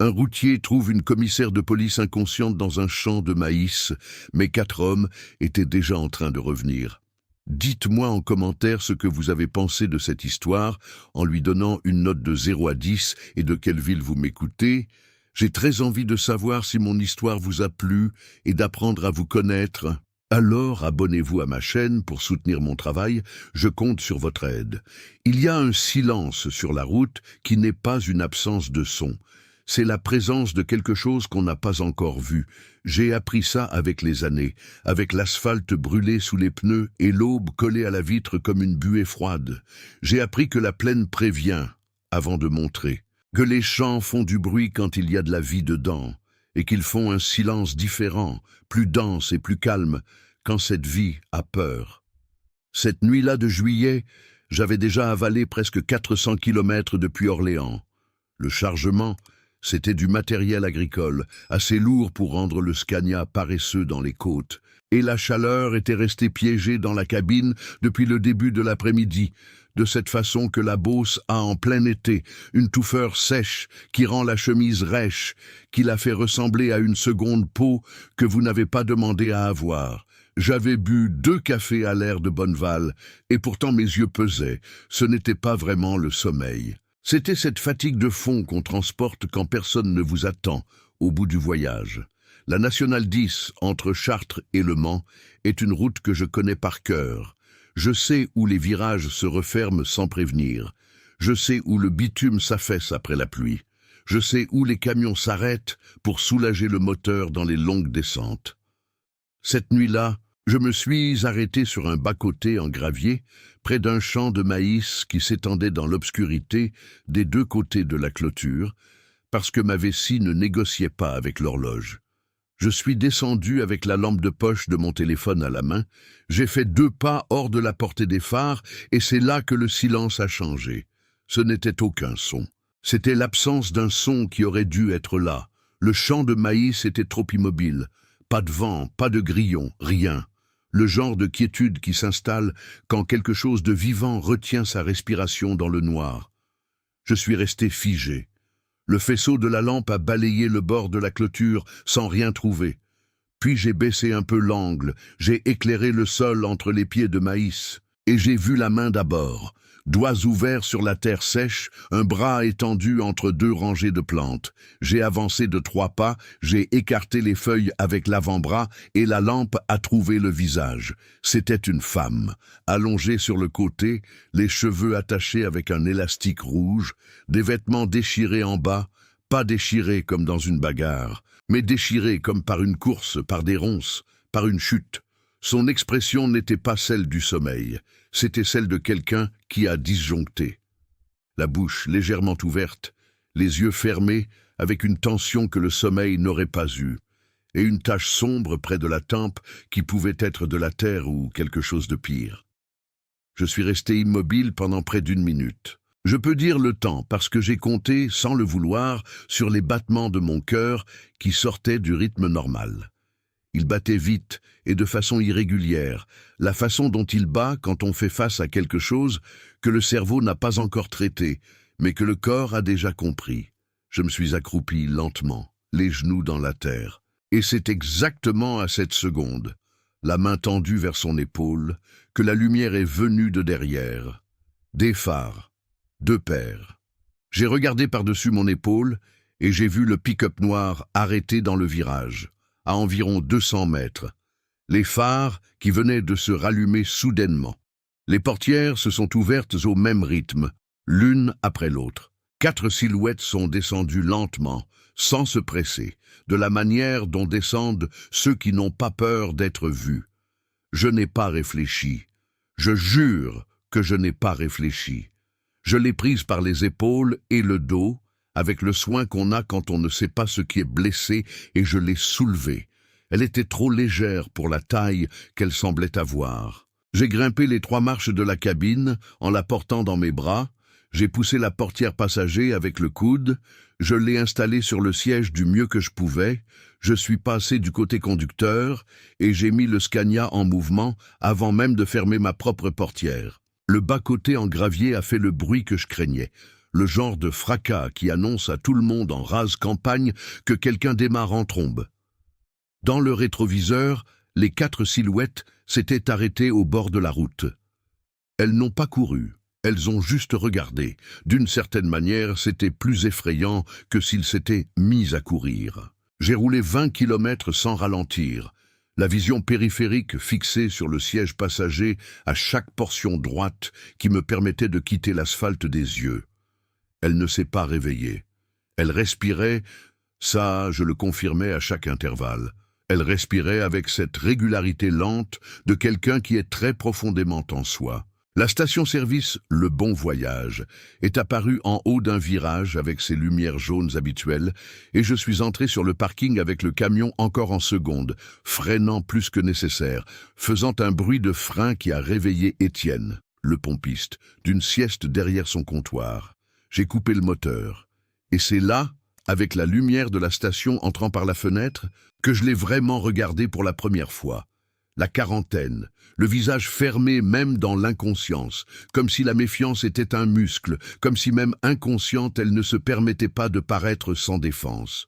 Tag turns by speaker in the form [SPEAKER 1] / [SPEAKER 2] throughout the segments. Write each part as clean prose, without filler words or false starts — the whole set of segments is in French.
[SPEAKER 1] Un routier trouve une commissaire de police inconsciente dans un champ de maïs, mais 4 hommes étaient déjà en train de revenir. Dites-moi en commentaire ce que vous avez pensé de cette histoire, en lui donnant une note de 0 à 10 et de quelle ville vous m'écoutez. J'ai très envie de savoir si mon histoire vous a plu et d'apprendre à vous connaître. Alors abonnez-vous à ma chaîne pour soutenir mon travail, je compte sur votre aide. Il y a un silence sur la route qui n'est pas une absence de son. C'est la présence de quelque chose qu'on n'a pas encore vu. J'ai appris ça avec les années, avec l'asphalte brûlé sous les pneus et l'aube collée à la vitre comme une buée froide. J'ai appris que la plaine prévient, avant de montrer, que les champs font du bruit quand il y a de la vie dedans, et qu'ils font un silence différent, plus dense et plus calme, quand cette vie a peur. Cette nuit-là de juillet, j'avais déjà avalé presque 400 kilomètres depuis Orléans. Le chargement, c'était du matériel agricole, assez lourd pour rendre le Scania paresseux dans les côtes. Et la chaleur était restée piégée dans la cabine depuis le début de l'après-midi, de cette façon que la Beauce a en plein été une touffeur sèche qui rend la chemise rêche, qui la fait ressembler à une seconde peau que vous n'avez pas demandé à avoir. J'avais bu 2 cafés à l'air de Bonneval, et pourtant mes yeux pesaient, ce n'était pas vraiment le sommeil. C'était cette fatigue de fond qu'on transporte quand personne ne vous attend au bout du voyage. La Nationale 10, entre Chartres et Le Mans, est une route que je connais par cœur. Je sais où les virages se referment sans prévenir. Je sais où le bitume s'affaisse après la pluie. Je sais où les camions s'arrêtent pour soulager le moteur dans les longues descentes. Cette nuit-là, je me suis arrêté sur un bas-côté en gravier, près d'un champ de maïs qui s'étendait dans l'obscurité des 2 côtés de la clôture, parce que ma vessie ne négociait pas avec l'horloge. Je suis descendu avec la lampe de poche de mon téléphone à la main, j'ai fait 2 pas hors de la portée des phares, et c'est là que le silence a changé. Ce n'était aucun son. C'était l'absence d'un son qui aurait dû être là. Le champ de maïs était trop immobile. Pas de vent, pas de grillon, rien. Le genre de quiétude qui s'installe quand quelque chose de vivant retient sa respiration dans le noir. Je suis resté figé. Le faisceau de la lampe a balayé le bord de la clôture sans rien trouver. Puis j'ai baissé un peu l'angle, j'ai éclairé le sol entre les pieds de maïs, et j'ai vu la main d'abord. Doigts ouverts sur la terre sèche, un bras étendu entre 2 rangées de plantes. J'ai avancé de 3 pas, j'ai écarté les feuilles avec l'avant-bras et la lampe a trouvé le visage. C'était une femme, allongée sur le côté, les cheveux attachés avec un élastique rouge, des vêtements déchirés en bas, pas déchirés comme dans une bagarre, mais déchirés comme par une course, par des ronces, par une chute. Son expression n'était pas celle du sommeil, c'était celle de quelqu'un qui a disjoncté. La bouche légèrement ouverte, les yeux fermés avec une tension que le sommeil n'aurait pas eue, et une tache sombre près de la tempe qui pouvait être de la terre ou quelque chose de pire. Je suis resté immobile pendant près d'1 minute. Je peux dire le temps parce que j'ai compté, sans le vouloir, sur les battements de mon cœur qui sortaient du rythme normal. Il battait vite et de façon irrégulière, la façon dont il bat quand on fait face à quelque chose que le cerveau n'a pas encore traité, mais que le corps a déjà compris. Je me suis accroupi lentement, les genoux dans la terre, et c'est exactement à cette seconde, la main tendue vers son épaule, que la lumière est venue de derrière. Des phares, 2 paires. J'ai regardé par-dessus mon épaule et j'ai vu le pick-up noir arrêté dans le virage, à environ 200 mètres. Les phares qui venaient de se rallumer soudainement. Les portières se sont ouvertes au même rythme, l'une après l'autre. 4 silhouettes sont descendues lentement, sans se presser, de la manière dont descendent ceux qui n'ont pas peur d'être vus. Je n'ai pas réfléchi. Je jure que je n'ai pas réfléchi. Je l'ai prise par les épaules et le dos, avec le soin qu'on a quand on ne sait pas ce qui est blessé, et je l'ai soulevée. Elle était trop légère pour la taille qu'elle semblait avoir. J'ai grimpé les 3 marches de la cabine en la portant dans mes bras, j'ai poussé la portière passager avec le coude, je l'ai installée sur le siège du mieux que je pouvais, je suis passé du côté conducteur et j'ai mis le Scania en mouvement avant même de fermer ma propre portière. Le bas-côté en gravier a fait le bruit que je craignais. le genre de fracas qui annonce à tout le monde en rase campagne que quelqu'un démarre en trombe. Dans le rétroviseur, les 4 silhouettes s'étaient arrêtées au bord de la route. Elles n'ont pas couru, elles ont juste regardé. D'une certaine manière, c'était plus effrayant que s'ils s'étaient mis à courir. J'ai roulé 20 kilomètres sans ralentir, la vision périphérique fixée sur le siège passager à chaque portion droite qui me permettait de quitter l'asphalte des yeux. Elle ne s'est pas réveillée. Elle respirait, ça je le confirmais à chaque intervalle. Elle respirait avec cette régularité lente de quelqu'un qui est très profondément en soi. La station-service Le Bon Voyage est apparue en haut d'un virage avec ses lumières jaunes habituelles et je suis entré sur le parking avec le camion encore en seconde, freinant plus que nécessaire, faisant un bruit de frein qui a réveillé Étienne, le pompiste, d'une sieste derrière son comptoir. J'ai coupé le moteur. Et c'est là, avec la lumière de la station entrant par la fenêtre, que je l'ai vraiment regardé pour la première fois. La quarantaine, le visage fermé même dans l'inconscience, comme si la méfiance était un muscle, comme si même inconsciente elle ne se permettait pas de paraître sans défense.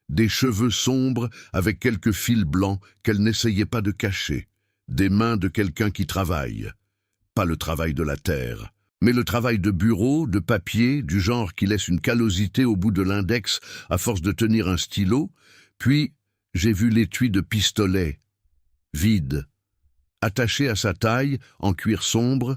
[SPEAKER 1] Des cheveux sombres avec quelques fils blancs qu'elle n'essayait pas de cacher. Des mains de quelqu'un qui travaille. Pas le travail de la terre, mais le travail de bureau, de papier, du genre qui laisse une callosité au bout de l'index à force de tenir un stylo. Puis, j'ai vu l'étui de pistolet, vide, attaché à sa taille, en cuir sombre,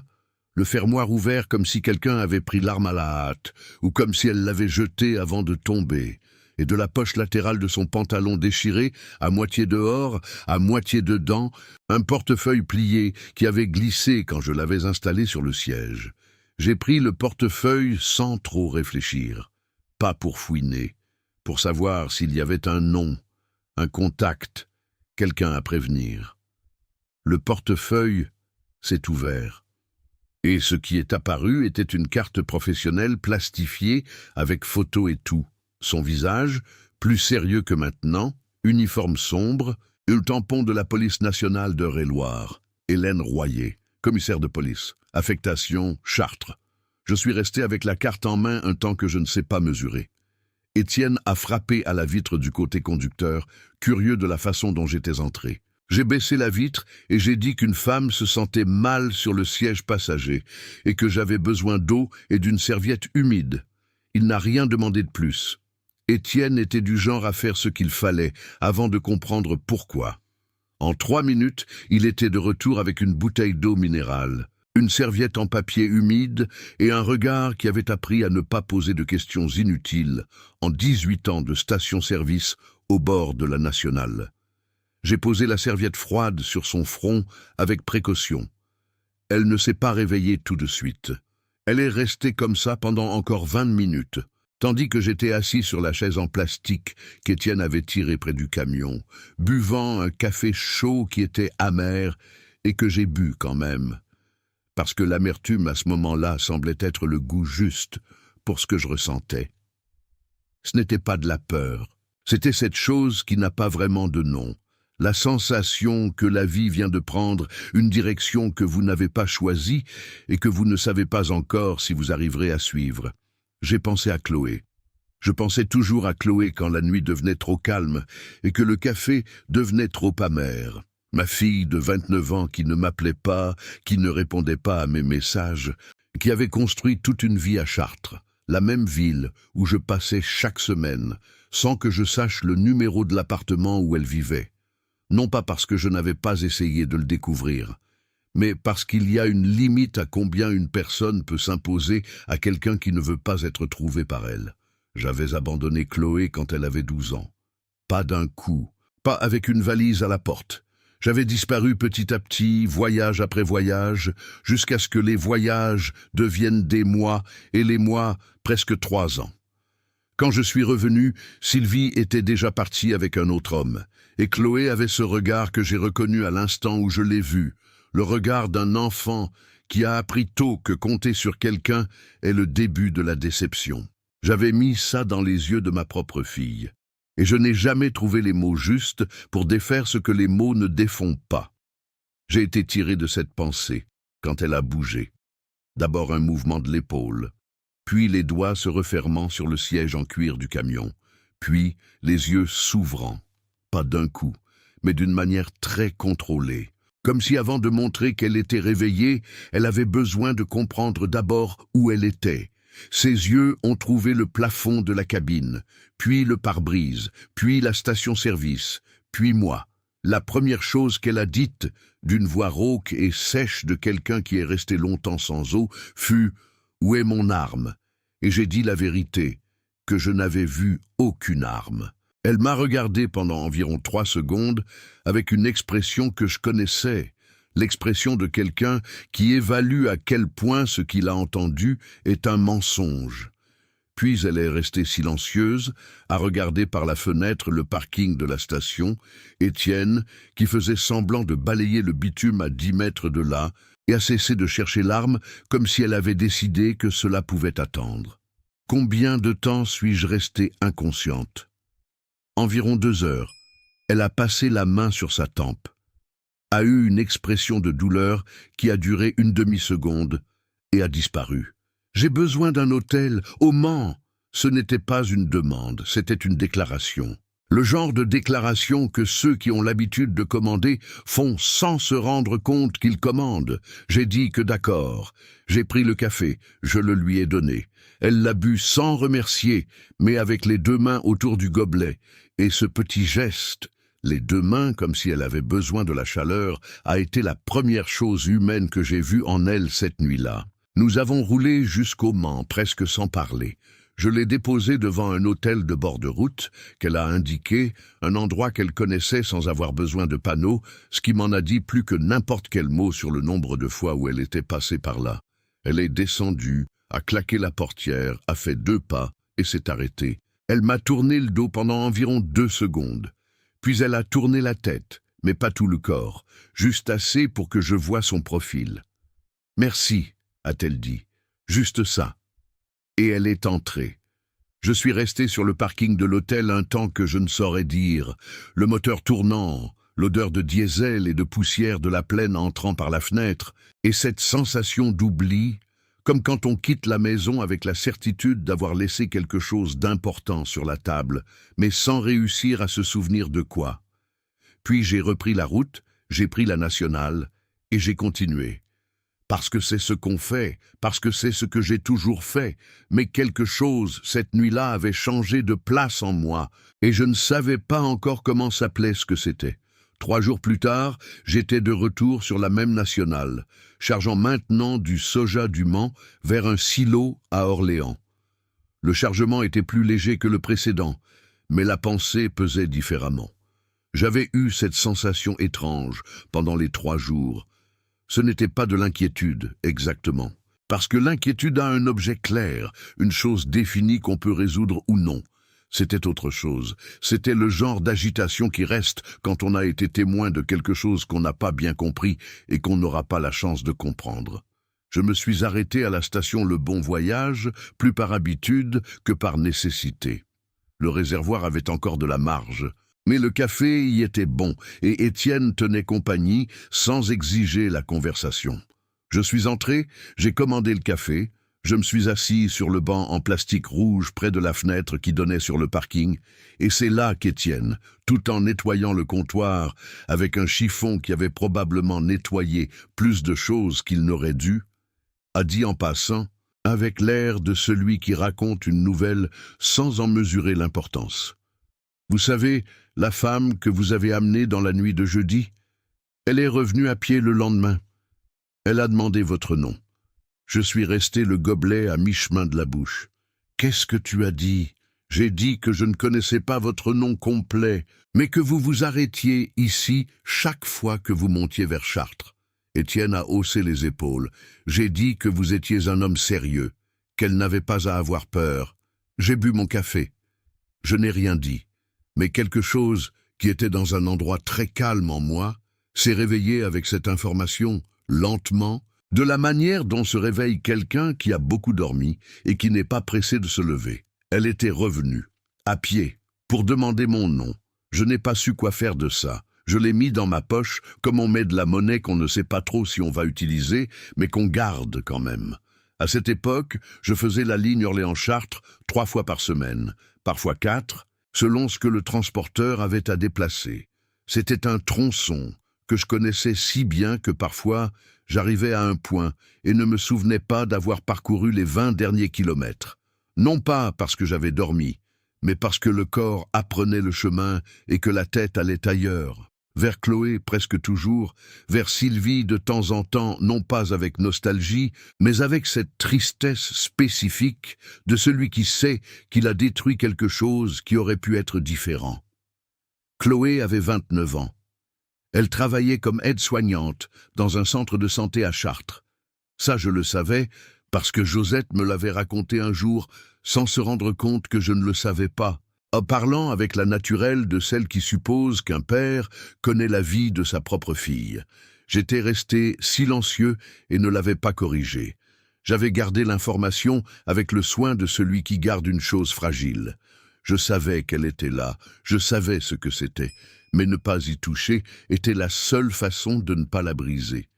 [SPEAKER 1] le fermoir ouvert comme si quelqu'un avait pris l'arme à la hâte, ou comme si elle l'avait jeté avant de tomber, et de la poche latérale de son pantalon déchiré, à moitié dehors, à moitié dedans, un portefeuille plié qui avait glissé quand je l'avais installé sur le siège. J'ai pris le portefeuille sans trop réfléchir, pas pour fouiner, pour savoir s'il y avait un nom, un contact, quelqu'un à prévenir. Le portefeuille s'est ouvert. Et ce qui est apparu était une carte professionnelle plastifiée avec photo et tout. Son visage, plus sérieux que maintenant, uniforme sombre, et le tampon de la police nationale d'Eure-et-Loir. Hélène Royer, commissaire de police. Affectation, Chartres. Je suis resté avec la carte en main un temps que je ne sais pas mesurer. Étienne a frappé à la vitre du côté conducteur, curieux de la façon dont j'étais entré. J'ai baissé la vitre et j'ai dit qu'une femme se sentait mal sur le siège passager et que j'avais besoin d'eau et d'une serviette humide. Il n'a rien demandé de plus. Étienne était du genre à faire ce qu'il fallait avant de comprendre pourquoi. En 3 minutes, il était de retour avec une bouteille d'eau minérale, une serviette en papier humide et un regard qui avait appris à ne pas poser de questions inutiles en 18 ans de station-service au bord de la nationale. J'ai posé la serviette froide sur son front avec précaution. Elle ne s'est pas réveillée tout de suite. Elle est restée comme ça pendant encore 20 minutes, tandis que j'étais assis sur la chaise en plastique qu'Étienne avait tirée près du camion, buvant un café chaud qui était amer et que j'ai bu quand même, parce que l'amertume à ce moment-là semblait être le goût juste pour ce que je ressentais. Ce n'était pas de la peur, c'était cette chose qui n'a pas vraiment de nom. La sensation que la vie vient de prendre une direction que vous n'avez pas choisie et que vous ne savez pas encore si vous arriverez à suivre. J'ai pensé à Chloé. Je pensais toujours à Chloé quand la nuit devenait trop calme et que le café devenait trop amer. Ma fille de 29 ans qui ne m'appelait pas, qui ne répondait pas à mes messages, qui avait construit toute une vie à Chartres, la même ville où je passais chaque semaine, sans que je sache le numéro de l'appartement où elle vivait. Non pas parce que je n'avais pas essayé de le découvrir, mais parce qu'il y a une limite à combien une personne peut s'imposer à quelqu'un qui ne veut pas être trouvé par elle. J'avais abandonné Chloé quand elle avait 12 ans. Pas d'un coup, pas avec une valise à la porte. J'avais disparu petit à petit, voyage après voyage, jusqu'à ce que les voyages deviennent des mois et les mois presque 3 ans. Quand je suis revenu, Sylvie était déjà partie avec un autre homme, et Chloé avait ce regard que j'ai reconnu à l'instant où je l'ai vu, le regard d'un enfant qui a appris tôt que compter sur quelqu'un est le début de la déception. J'avais mis ça dans les yeux de ma propre fille, et je n'ai jamais trouvé les mots justes pour défaire ce que les mots ne défont pas. J'ai été tiré de cette pensée quand elle a bougé. D'abord un mouvement de l'épaule, puis les doigts se refermant sur le siège en cuir du camion, puis les yeux s'ouvrant, pas d'un coup, mais d'une manière très contrôlée, comme si avant de montrer qu'elle était réveillée, elle avait besoin de comprendre d'abord où elle était. Ses yeux ont trouvé le plafond de la cabine, puis le pare-brise, puis la station-service, puis moi. La première chose qu'elle a dite, d'une voix rauque et sèche de quelqu'un qui est resté longtemps sans eau, fut « Où est mon arme ?» Et j'ai dit la vérité, que je n'avais vu aucune arme. Elle m'a regardé pendant environ 3 secondes avec une expression que je connaissais, l'expression de quelqu'un qui évalue à quel point ce qu'il a entendu est un mensonge. Puis elle est restée silencieuse, à regarder par la fenêtre le parking de la station, Étienne, qui faisait semblant de balayer le bitume à 10 mètres de là, et a cessé de chercher l'arme comme si elle avait décidé que cela pouvait attendre. Combien de temps suis-je restée inconsciente? Environ 2 heures. Elle a passé la main sur sa tempe, a eu une expression de douleur qui a duré une demi-seconde et a disparu. J'ai besoin d'un hôtel au Mans. Ce n'était pas une demande, c'était une déclaration. Le genre de déclaration que ceux qui ont l'habitude de commander font sans se rendre compte qu'ils commandent. J'ai dit que d'accord. J'ai pris le café, je le lui ai donné. Elle l'a bu sans remercier, mais avec les 2 mains autour du gobelet. Et ce petit geste, les 2 mains comme si elle avait besoin de la chaleur, a été la première chose humaine que j'ai vue en elle cette nuit-là. Nous avons roulé jusqu'au Mans, presque sans parler. Je l'ai déposée devant un hôtel de bord de route qu'elle a indiqué, un endroit qu'elle connaissait sans avoir besoin de panneau, ce qui m'en a dit plus que n'importe quel mot sur le nombre de fois où elle était passée par là. Elle est descendue, a claqué la portière, a fait 2 pas et s'est arrêtée. Elle m'a tourné le dos pendant environ 2 secondes. Puis elle a tourné la tête, mais pas tout le corps, juste assez pour que je voie son profil. « Merci », a-t-elle dit. « Juste ça. » Et elle est entrée. Je suis resté sur le parking de l'hôtel un temps que je ne saurais dire, le moteur tournant, l'odeur de diesel et de poussière de la plaine entrant par la fenêtre, et cette sensation d'oubli, comme quand on quitte la maison avec la certitude d'avoir laissé quelque chose d'important sur la table, mais sans réussir à se souvenir de quoi. Puis j'ai repris la route, j'ai pris la nationale, et j'ai continué. Parce que c'est ce qu'on fait, parce que c'est ce que j'ai toujours fait, mais quelque chose, cette nuit-là, avait changé de place en moi, et je ne savais pas encore comment s'appelait ce que c'était. 3 jours plus tard, j'étais de retour sur la même nationale, chargeant maintenant du soja du Mans vers un silo à Orléans. Le chargement était plus léger que le précédent, mais la pensée pesait différemment. J'avais eu cette sensation étrange pendant les 3 jours. Ce n'était pas de l'inquiétude, exactement, parce que l'inquiétude a un objet clair, une chose définie qu'on peut résoudre ou non. C'était autre chose, c'était le genre d'agitation qui reste quand on a été témoin de quelque chose qu'on n'a pas bien compris et qu'on n'aura pas la chance de comprendre. Je me suis arrêté à la station Le Bon Voyage, plus par habitude que par nécessité. Le réservoir avait encore de la marge. Mais le café y était bon, et Étienne tenait compagnie sans exiger la conversation. Je suis entré, j'ai commandé le café, je me suis assis sur le banc en plastique rouge près de la fenêtre qui donnait sur le parking, et c'est là qu'Étienne, tout en nettoyant le comptoir avec un chiffon qui avait probablement nettoyé plus de choses qu'il n'aurait dû, a dit en passant, avec l'air de celui qui raconte une nouvelle sans en mesurer l'importance. « Vous savez, la femme que vous avez amenée dans la nuit de jeudi, elle est revenue à pied le lendemain. Elle a demandé votre nom. Je suis resté le gobelet à mi-chemin de la bouche. Qu'est-ce que tu as dit? J'ai dit que je ne connaissais pas votre nom complet, mais que vous vous arrêtiez ici chaque fois que vous montiez vers Chartres. Étienne a haussé les épaules. J'ai dit que vous étiez un homme sérieux, qu'elle n'avait pas à avoir peur. J'ai bu mon café. Je n'ai rien dit. Mais quelque chose qui était dans un endroit très calme en moi s'est réveillé avec cette information, lentement, de la manière dont se réveille quelqu'un qui a beaucoup dormi et qui n'est pas pressé de se lever. Elle était revenue, à pied, pour demander mon nom. Je n'ai pas su quoi faire de ça. Je l'ai mis dans ma poche comme on met de la monnaie qu'on ne sait pas trop si on va utiliser, mais qu'on garde quand même. À cette époque, je faisais la ligne Orléans-Chartres 3 fois par semaine, parfois 4, selon ce que le transporteur avait à déplacer. C'était un tronçon que je connaissais si bien que parfois j'arrivais à un point et ne me souvenais pas d'avoir parcouru les 20 derniers kilomètres. Non pas parce que j'avais dormi, mais parce que le corps apprenait le chemin et que la tête allait ailleurs. Vers Chloé presque toujours, vers Sylvie de temps en temps, non pas avec nostalgie, mais avec cette tristesse spécifique de celui qui sait qu'il a détruit quelque chose qui aurait pu être différent. Chloé avait 29 ans. Elle travaillait comme aide-soignante dans un centre de santé à Chartres. Ça, je le savais parce que Josette me l'avait raconté un jour sans se rendre compte que je ne le savais pas, en parlant avec la naturelle de celle qui suppose qu'un père connaît la vie de sa propre fille. J'étais resté silencieux et ne l'avais pas corrigé. J'avais gardé l'information avec le soin de celui qui garde une chose fragile. Je savais qu'elle était là, je savais ce que c'était, mais ne pas y toucher était la seule façon de ne pas la briser.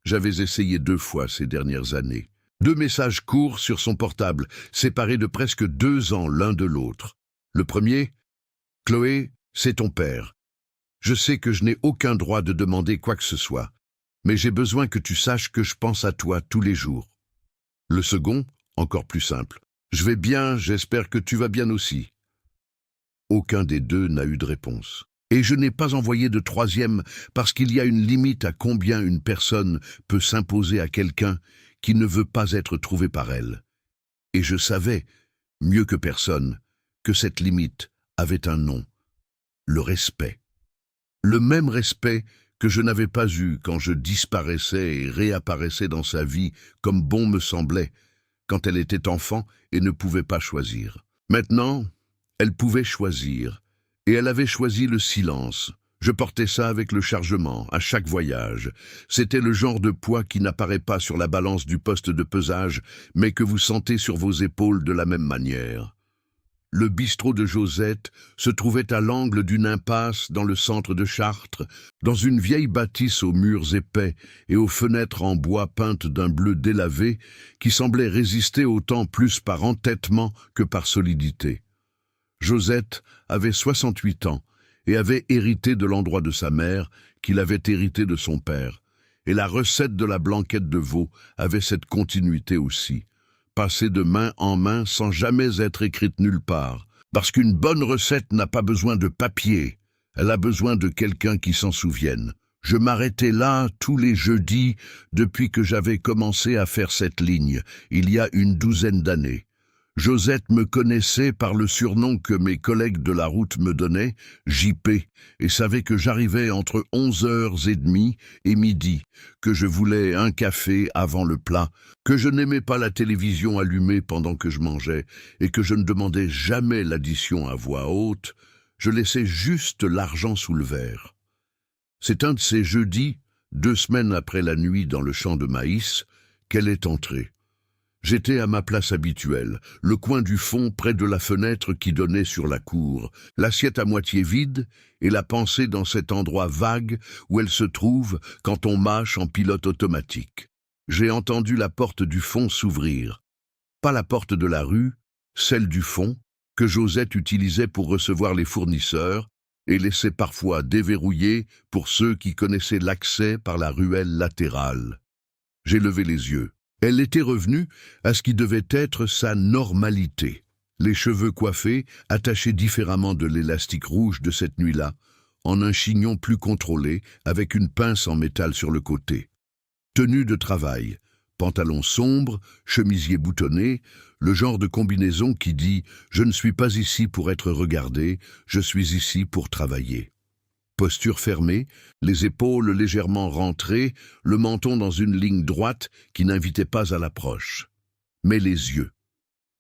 [SPEAKER 1] J'avais essayé 2 fois ces dernières années. 2 messages courts sur son portable, séparés de presque 2 ans l'un de l'autre. Le premier, « Chloé, c'est ton père. Je sais que je n'ai aucun droit de demander quoi que ce soit, mais j'ai besoin que tu saches que je pense à toi tous les jours. » Le second, encore plus simple, « Je vais bien, j'espère que tu vas bien aussi. » Aucun des deux n'a eu de réponse. Et je n'ai pas envoyé de troisième parce qu'il y a une limite à combien une personne peut s'imposer à quelqu'un qui ne veut pas être trouvé par elle. Et je savais, mieux que personne, que cette limite avait un nom, le respect. Le même respect que je n'avais pas eu quand je disparaissais et réapparaissais dans sa vie comme bon me semblait, quand elle était enfant et ne pouvait pas choisir. Maintenant, elle pouvait choisir, et elle avait choisi le silence. Je portais ça avec le chargement, à chaque voyage. C'était le genre de poids qui n'apparaît pas sur la balance du poste de pesage, mais que vous sentez sur vos épaules de la même manière. Le bistrot de Josette se trouvait à l'angle d'une impasse dans le centre de Chartres, dans une vieille bâtisse aux murs épais et aux fenêtres en bois peintes d'un bleu délavé qui semblait résister au temps plus par entêtement que par solidité. Josette avait 68 ans et avait hérité de l'endroit de sa mère qu'il avait hérité de son père, et la recette de la blanquette de veau avait cette continuité aussi. Passée de main en main sans jamais être écrite nulle part. Parce qu'une bonne recette n'a pas besoin de papier, elle a besoin de quelqu'un qui s'en souvienne. Je m'arrêtais là tous les jeudis depuis que j'avais commencé à faire cette ligne, il y a une 12aine d'années. Josette me connaissait par le surnom que mes collègues de la route me donnaient, JP, et savait que j'arrivais entre 11h30 et midi, que je voulais un café avant le plat, que je n'aimais pas la télévision allumée pendant que je mangeais, et que je ne demandais jamais l'addition à voix haute, je laissais juste l'argent sous le verre. C'est un de ces jeudis, 2 semaines après la nuit dans le champ de maïs, qu'elle est entrée. J'étais à ma place habituelle, le coin du fond près de la fenêtre qui donnait sur la cour, l'assiette à moitié vide et la pensée dans cet endroit vague où elle se trouve quand on mâche en pilote automatique. J'ai entendu la porte du fond s'ouvrir. Pas la porte de la rue, celle du fond, que Josette utilisait pour recevoir les fournisseurs et laissait parfois déverrouiller pour ceux qui connaissaient l'accès par la ruelle latérale. J'ai levé les yeux. Elle était revenue à ce qui devait être sa normalité. Les cheveux coiffés, attachés différemment de l'élastique rouge de cette nuit-là, en un chignon plus contrôlé, avec une pince en métal sur le côté. Tenue de travail, pantalon sombre, chemisier boutonné, le genre de combinaison qui dit « Je ne suis pas ici pour être regardé, je suis ici pour travailler ». Posture fermée, les épaules légèrement rentrées, le menton dans une ligne droite qui n'invitait pas à l'approche. Mais les yeux.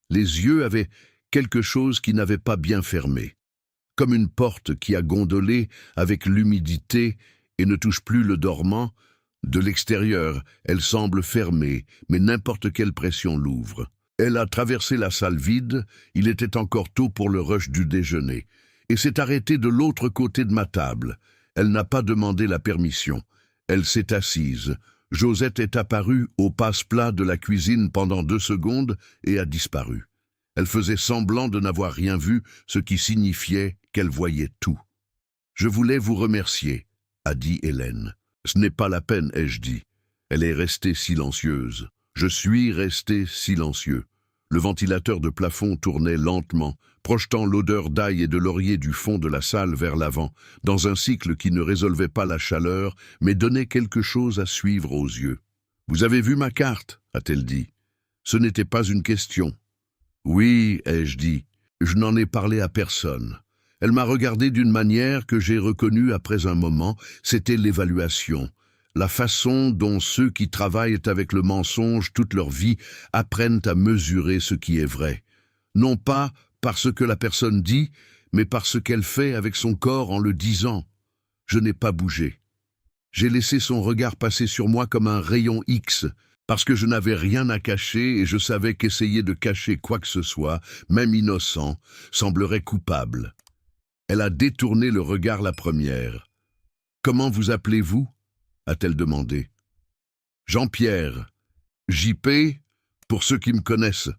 [SPEAKER 1] Les yeux avaient quelque chose qui n'avait pas bien fermé. Comme une porte qui a gondolé avec l'humidité et ne touche plus le dormant, de l'extérieur, elle semble fermée, mais n'importe quelle pression l'ouvre. Elle a traversé la salle vide, il était encore tôt pour le rush du déjeuner. Et s'est arrêtée de l'autre côté de ma table. Elle n'a pas demandé la permission. Elle s'est assise, Josette est apparue au passe-plat de la cuisine pendant 2 secondes et a disparu. Elle faisait semblant de n'avoir rien vu, ce qui signifiait qu'elle voyait tout. « Je voulais vous remercier », a dit Hélène. « Ce n'est pas la peine, ai-je dit. » Elle est restée silencieuse. Je suis resté silencieux. Le ventilateur de plafond tournait lentement, projetant l'odeur d'ail et de laurier du fond de la salle vers l'avant, dans un cycle qui ne résolvait pas la chaleur, mais donnait quelque chose à suivre aux yeux. « Vous avez vu ma carte ?» a-t-elle dit. Ce n'était pas une question. « Oui, ai-je dit. Je n'en ai parlé à personne. » Elle m'a regardé d'une manière que j'ai reconnue après un moment, c'était l'évaluation. La façon dont ceux qui travaillent avec le mensonge toute leur vie apprennent à mesurer ce qui est vrai. Non pas par ce que la personne dit, mais par ce qu'elle fait avec son corps en le disant. Je n'ai pas bougé. J'ai laissé son regard passer sur moi comme un rayon X, parce que je n'avais rien à cacher et je savais qu'essayer de cacher quoi que ce soit, même innocent, semblerait coupable. Elle a détourné le regard la première. « Comment vous appelez-vous » a-t-elle demandé. « Jean-Pierre. JP, pour ceux qui me connaissent.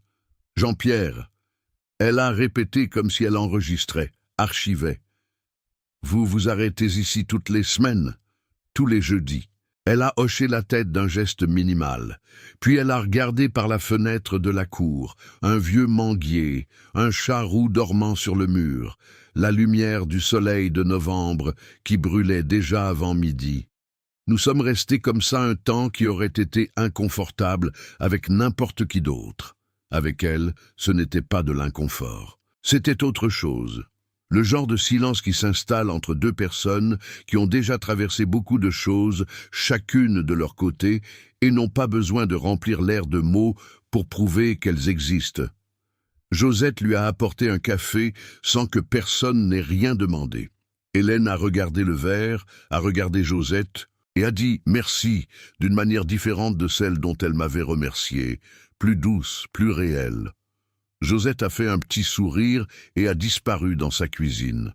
[SPEAKER 1] Jean-Pierre. » Elle a répété comme si elle enregistrait, archivait. « Vous vous arrêtez ici toutes les semaines, tous les jeudis. » Elle a hoché la tête d'un geste minimal. Puis elle a regardé par la fenêtre de la cour, un vieux manguier, un chat roux dormant sur le mur, la lumière du soleil de novembre qui brûlait déjà avant midi. Nous sommes restés comme ça un temps qui aurait été inconfortable avec n'importe qui d'autre. Avec elle, ce n'était pas de l'inconfort. C'était autre chose. Le genre de silence qui s'installe entre deux personnes qui ont déjà traversé beaucoup de choses, chacune de leur côté, et n'ont pas besoin de remplir l'air de mots pour prouver qu'elles existent. Josette lui a apporté un café sans que personne n'ait rien demandé. Hélène a regardé le verre, a regardé Josette et a dit « merci » d'une manière différente de celle dont elle m'avait remercié, plus douce, plus réelle. Josette a fait un petit sourire et a disparu dans sa cuisine.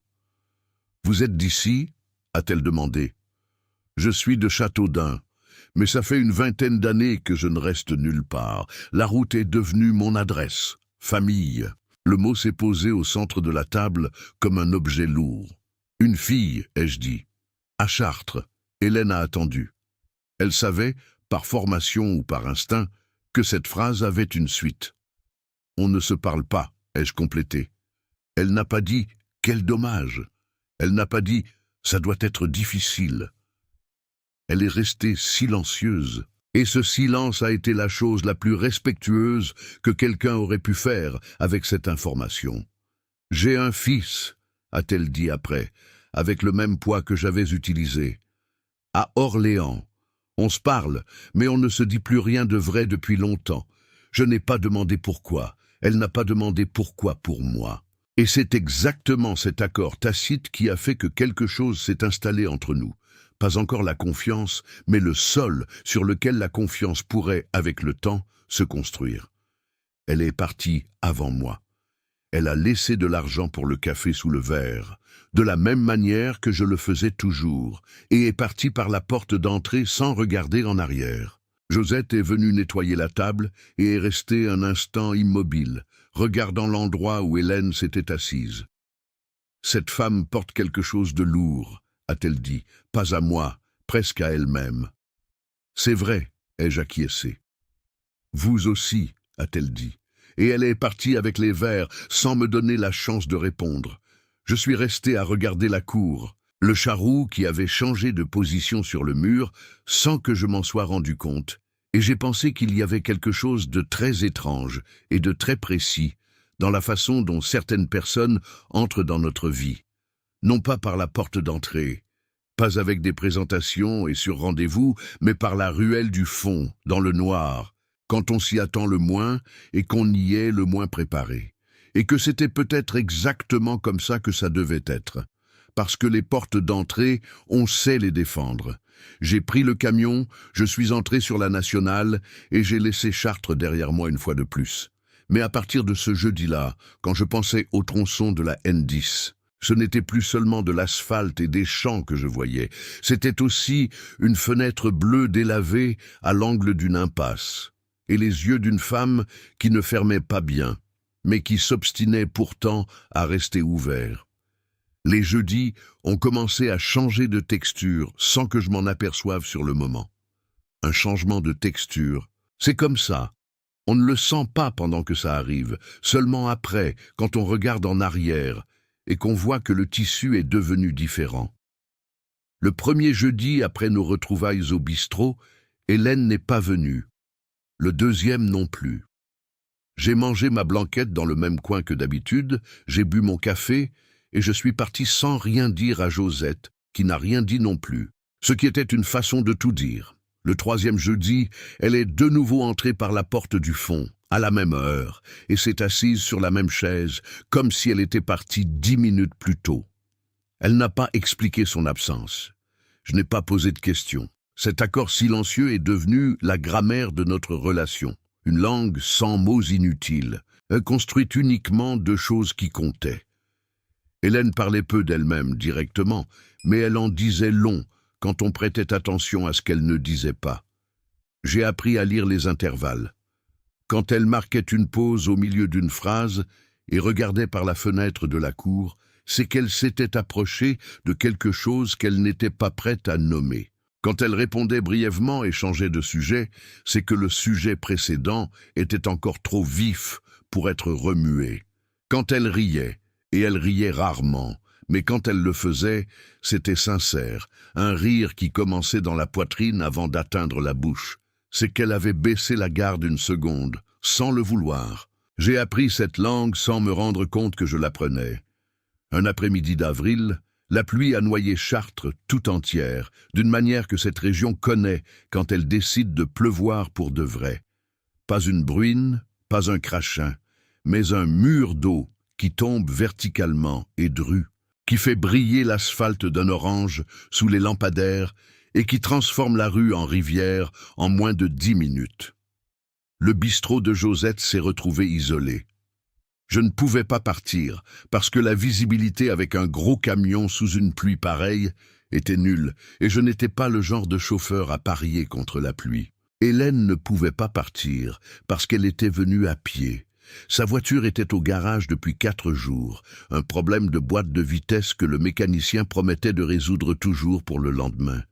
[SPEAKER 1] « Vous êtes d'ici » a-t-elle demandé. « Je suis de Châteaudun, mais ça fait une 20aine d'années que je ne reste nulle part. La route est devenue mon adresse. Famille. » Le mot s'est posé au centre de la table comme un objet lourd. « Une fille, ai-je dit. À Chartres. » Hélène a attendu. Elle savait, par formation ou par instinct, que cette phrase avait une suite. « On ne se parle pas, ai-je complété. » Elle n'a pas dit « quel dommage ». Elle n'a pas dit « ça doit être difficile ». Elle est restée silencieuse, et ce silence a été la chose la plus respectueuse que quelqu'un aurait pu faire avec cette information. « J'ai un fils », a-t-elle dit après, avec le même poids que j'avais utilisé. « À Orléans. On se parle, mais on ne se dit plus rien de vrai depuis longtemps. Je n'ai pas demandé pourquoi. Elle n'a pas demandé pourquoi pour moi. Et c'est exactement cet accord tacite qui a fait que quelque chose s'est installé entre nous. Pas encore la confiance, mais le sol sur lequel la confiance pourrait, avec le temps, se construire. Elle est partie avant moi. Elle a laissé de l'argent pour le café sous le verre, de la même manière que je le faisais toujours, et est partie par la porte d'entrée sans regarder en arrière. Josette est venue nettoyer la table et est restée un instant immobile, regardant l'endroit où Hélène s'était assise. « Cette femme porte quelque chose de lourd, » a-t-elle dit, pas à moi, presque à elle-même. « C'est vrai, ai-je acquiescé. »« Vous aussi, » a-t-elle dit, et elle est partie avec les verres sans me donner la chance de répondre. Je suis resté à regarder la cour, le charroux qui avait changé de position sur le mur sans que je m'en sois rendu compte, et j'ai pensé qu'il y avait quelque chose de très étrange et de très précis dans la façon dont certaines personnes entrent dans notre vie. Non pas par la porte d'entrée, pas avec des présentations et sur rendez-vous, mais par la ruelle du fond, dans le noir, quand on s'y attend le moins et qu'on y est le moins préparé. Et que c'était peut-être exactement comme ça que ça devait être. Parce que les portes d'entrée, on sait les défendre. J'ai pris le camion, je suis entré sur la nationale et j'ai laissé Chartres derrière moi une fois de plus. Mais à partir de ce jeudi-là, quand je pensais au tronçon de la N10, Ce n'était plus seulement de l'asphalte et des champs que je voyais, c'était aussi une fenêtre bleue délavée à l'angle d'une impasse, et les yeux d'une femme qui ne fermait pas bien, mais qui s'obstinait pourtant à rester ouverts. Les jeudis ont commencé à changer de texture sans que je m'en aperçoive sur le moment. Un changement de texture, c'est comme ça. On ne le sent pas pendant que ça arrive, seulement après, quand on regarde en arrière, et qu'on voit que le tissu est devenu différent. Le premier jeudi après nos retrouvailles au bistrot, Hélène n'est pas venue. Le deuxième non plus. J'ai mangé ma blanquette dans le même coin que d'habitude, j'ai bu mon café, et je suis parti sans rien dire à Josette, qui n'a rien dit non plus, ce qui était une façon de tout dire. Le troisième jeudi, elle est de nouveau entrée par la porte du fond, à la même heure, et s'est assise sur la même chaise, comme si elle était partie 10 minutes plus tôt. Elle n'a pas expliqué son absence. Je n'ai pas posé de questions. Cet accord silencieux est devenu la grammaire de notre relation, une langue sans mots inutiles, construite uniquement de choses qui comptaient. Hélène parlait peu d'elle-même directement, mais elle en disait long quand on prêtait attention à ce qu'elle ne disait pas. J'ai appris à lire les intervalles. Quand elle marquait une pause au milieu d'une phrase et regardait par la fenêtre de la cour, c'est qu'elle s'était approchée de quelque chose qu'elle n'était pas prête à nommer. Quand elle répondait brièvement et changeait de sujet, c'est que le sujet précédent était encore trop vif pour être remué. Quand elle riait, et elle riait rarement, mais quand elle le faisait, c'était sincère, un rire qui commençait dans la poitrine avant d'atteindre la bouche. C'est qu'elle avait baissé la garde une seconde, sans le vouloir. J'ai appris cette langue sans me rendre compte que je l'apprenais. Un après-midi d'avril, la pluie a noyé Chartres tout entière, d'une manière que cette région connaît quand elle décide de pleuvoir pour de vrai. Pas une bruine, pas un crachin, mais un mur d'eau qui tombe verticalement et dru, qui fait briller l'asphalte d'un orange sous les lampadaires et qui transforme la rue en rivière en moins de 10 minutes. Le bistrot de Josette s'est retrouvé isolé. Je ne pouvais pas partir, parce que la visibilité avec un gros camion sous une pluie pareille était nulle, et je n'étais pas le genre de chauffeur à parier contre la pluie. Hélène ne pouvait pas partir, parce qu'elle était venue à pied. Sa voiture était au garage depuis 4 jours, un problème de boîte de vitesse que le mécanicien promettait de résoudre toujours pour le lendemain.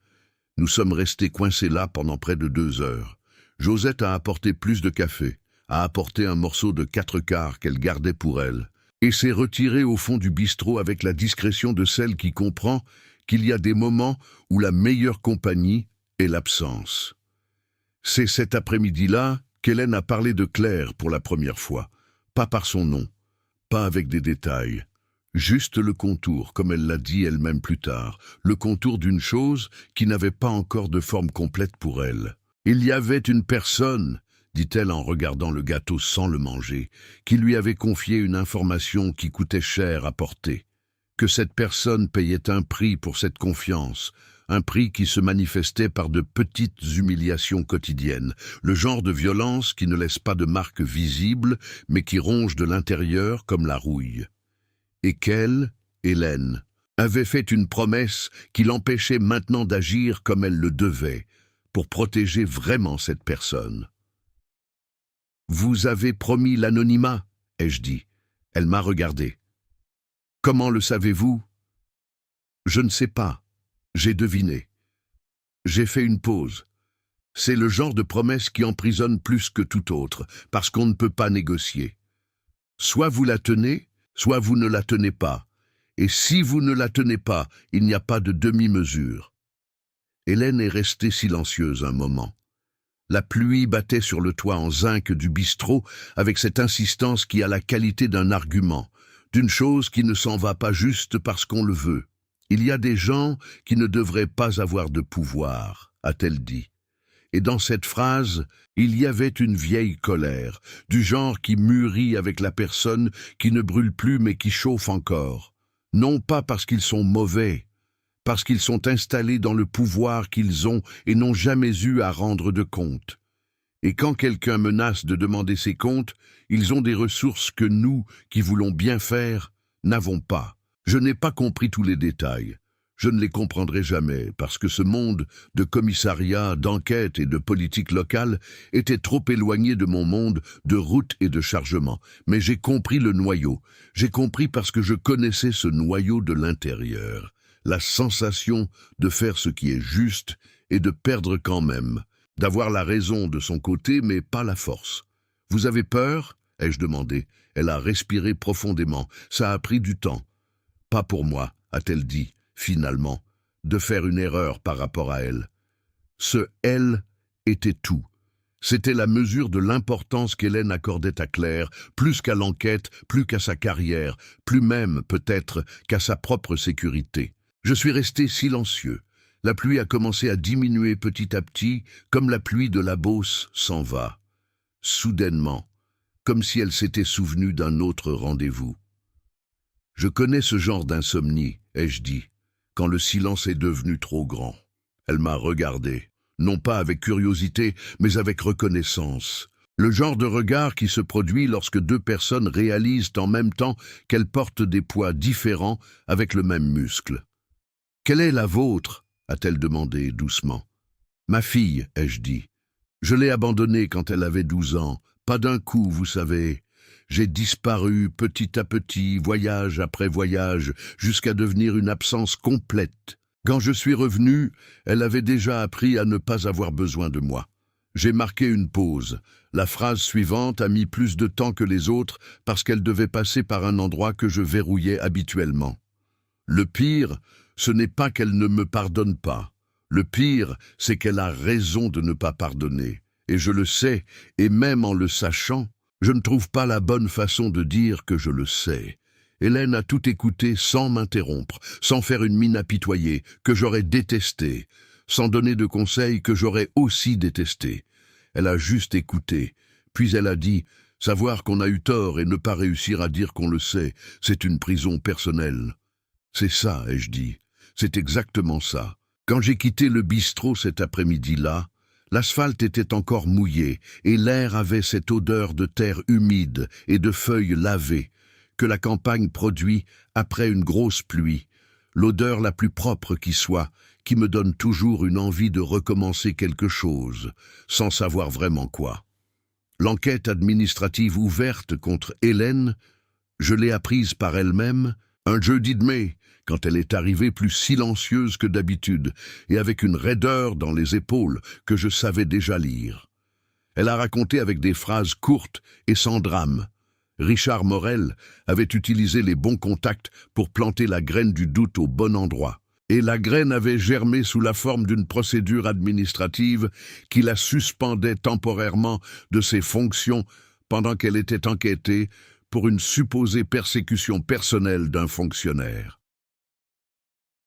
[SPEAKER 1] Nous sommes restés coincés là pendant près de 2 heures. Josette a apporté plus de café, a apporté un morceau de 4 quarts qu'elle gardait pour elle, et s'est retirée au fond du bistrot avec la discrétion de celle qui comprend qu'il y a des moments où la meilleure compagnie est l'absence. C'est cet après-midi-là qu'Hélène a parlé de Claire pour la première fois, pas par son nom, pas avec des détails, juste le contour, comme elle l'a dit elle-même plus tard, le contour d'une chose qui n'avait pas encore de forme complète pour elle. Il y avait une personne, dit-elle en regardant le gâteau sans le manger, qui lui avait confié une information qui coûtait cher à porter, que cette personne payait un prix pour cette confiance, un prix qui se manifestait par de petites humiliations quotidiennes, le genre de violence qui ne laisse pas de marque visible, mais qui ronge de l'intérieur comme la rouille. Et qu'elle, Hélène, avait fait une promesse qui l'empêchait maintenant d'agir comme elle le devait, pour protéger vraiment cette personne. « Vous avez promis l'anonymat, ai-je dit. Elle m'a regardé. « Comment le savez-vous ?»« Je ne sais pas. J'ai deviné. J'ai fait une pause. C'est le genre de promesse qui emprisonne plus que tout autre, parce qu'on ne peut pas négocier. Soit vous la tenez, soit vous ne la tenez pas. Et si vous ne la tenez pas, il n'y a pas de demi-mesure. » Hélène est restée silencieuse un moment. La pluie battait sur le toit en zinc du bistrot avec cette insistance qui a la qualité d'un argument, d'une chose qui ne s'en va pas juste parce qu'on le veut. Il y a des gens qui ne devraient pas avoir de pouvoir, a-t-elle dit. Et dans cette phrase, il y avait une vieille colère, du genre qui mûrit avec la personne qui ne brûle plus mais qui chauffe encore. Non pas parce qu'ils sont mauvais, parce qu'ils sont installés dans le pouvoir qu'ils ont et n'ont jamais eu à rendre de compte. Et quand quelqu'un menace de demander ses comptes, ils ont des ressources que nous, qui voulons bien faire, n'avons pas. Je n'ai pas compris tous les détails. Je ne les comprendrai jamais, parce que ce monde de commissariat, d'enquête et de politique locale était trop éloigné de mon monde de route et de chargement. Mais j'ai compris le noyau. J'ai compris parce que je connaissais ce noyau de l'intérieur. La sensation de faire ce qui est juste et de perdre quand même. D'avoir la raison de son côté, mais pas la force. « Vous avez peur ?» ai-je demandé. Elle a respiré profondément. Ça a pris du temps. « Pas pour moi », a-t-elle dit. Finalement, de faire une erreur par rapport à elle. Ce « elle » était tout. C'était la mesure de l'importance qu'Hélène accordait à Claire, plus qu'à l'enquête, plus qu'à sa carrière, plus même, peut-être, qu'à sa propre sécurité. Je suis resté silencieux. La pluie a commencé à diminuer petit à petit, comme la pluie de la Beauce s'en va. Soudainement, comme si elle s'était souvenue d'un autre rendez-vous. « Je connais ce genre d'insomnie, ai-je dit, quand le silence est devenu trop grand. » Elle m'a regardé, non pas avec curiosité, mais avec reconnaissance. Le genre de regard qui se produit lorsque deux personnes réalisent en même temps qu'elles portent des poids différents avec le même muscle. « Quelle est la vôtre ?» a-t-elle demandé doucement. « Ma fille, ai-je dit. Je l'ai abandonnée quand elle avait 12 ans, pas d'un coup, vous savez. J'ai disparu petit à petit, voyage après voyage, jusqu'à devenir une absence complète. Quand je suis revenu, elle avait déjà appris à ne pas avoir besoin de moi. J'ai marqué une pause. La phrase suivante a mis plus de temps que les autres parce qu'elle devait passer par un endroit que je verrouillais habituellement. Le pire, ce n'est pas qu'elle ne me pardonne pas. Le pire, c'est qu'elle a raison de ne pas pardonner. Et je le sais, et même en le sachant, je ne trouve pas la bonne façon de dire que je le sais. Hélène a tout écouté sans m'interrompre, sans faire une mine apitoyée, que j'aurais détestée, sans donner de conseils que j'aurais aussi détestés. Elle a juste écouté, puis elle a dit « Savoir qu'on a eu tort et ne pas réussir à dire qu'on le sait, c'est une prison personnelle. » C'est ça, ai-je dit. C'est exactement ça. Quand j'ai quitté le bistrot cet après-midi-là, l'asphalte était encore mouillé et l'air avait cette odeur de terre humide et de feuilles lavées que la campagne produit après une grosse pluie, l'odeur la plus propre qui soit, qui me donne toujours une envie de recommencer quelque chose, sans savoir vraiment quoi. L'enquête administrative ouverte contre Hélène, je l'ai apprise par elle-même un jeudi de mai, quand elle est arrivée plus silencieuse que d'habitude et avec une raideur dans les épaules que je savais déjà lire. Elle a raconté avec des phrases courtes et sans drame. Richard Morel avait utilisé les bons contacts pour planter la graine du doute au bon endroit. Et la graine avait germé sous la forme d'une procédure administrative qui la suspendait temporairement de ses fonctions pendant qu'elle était enquêtée pour une supposée persécution personnelle d'un fonctionnaire.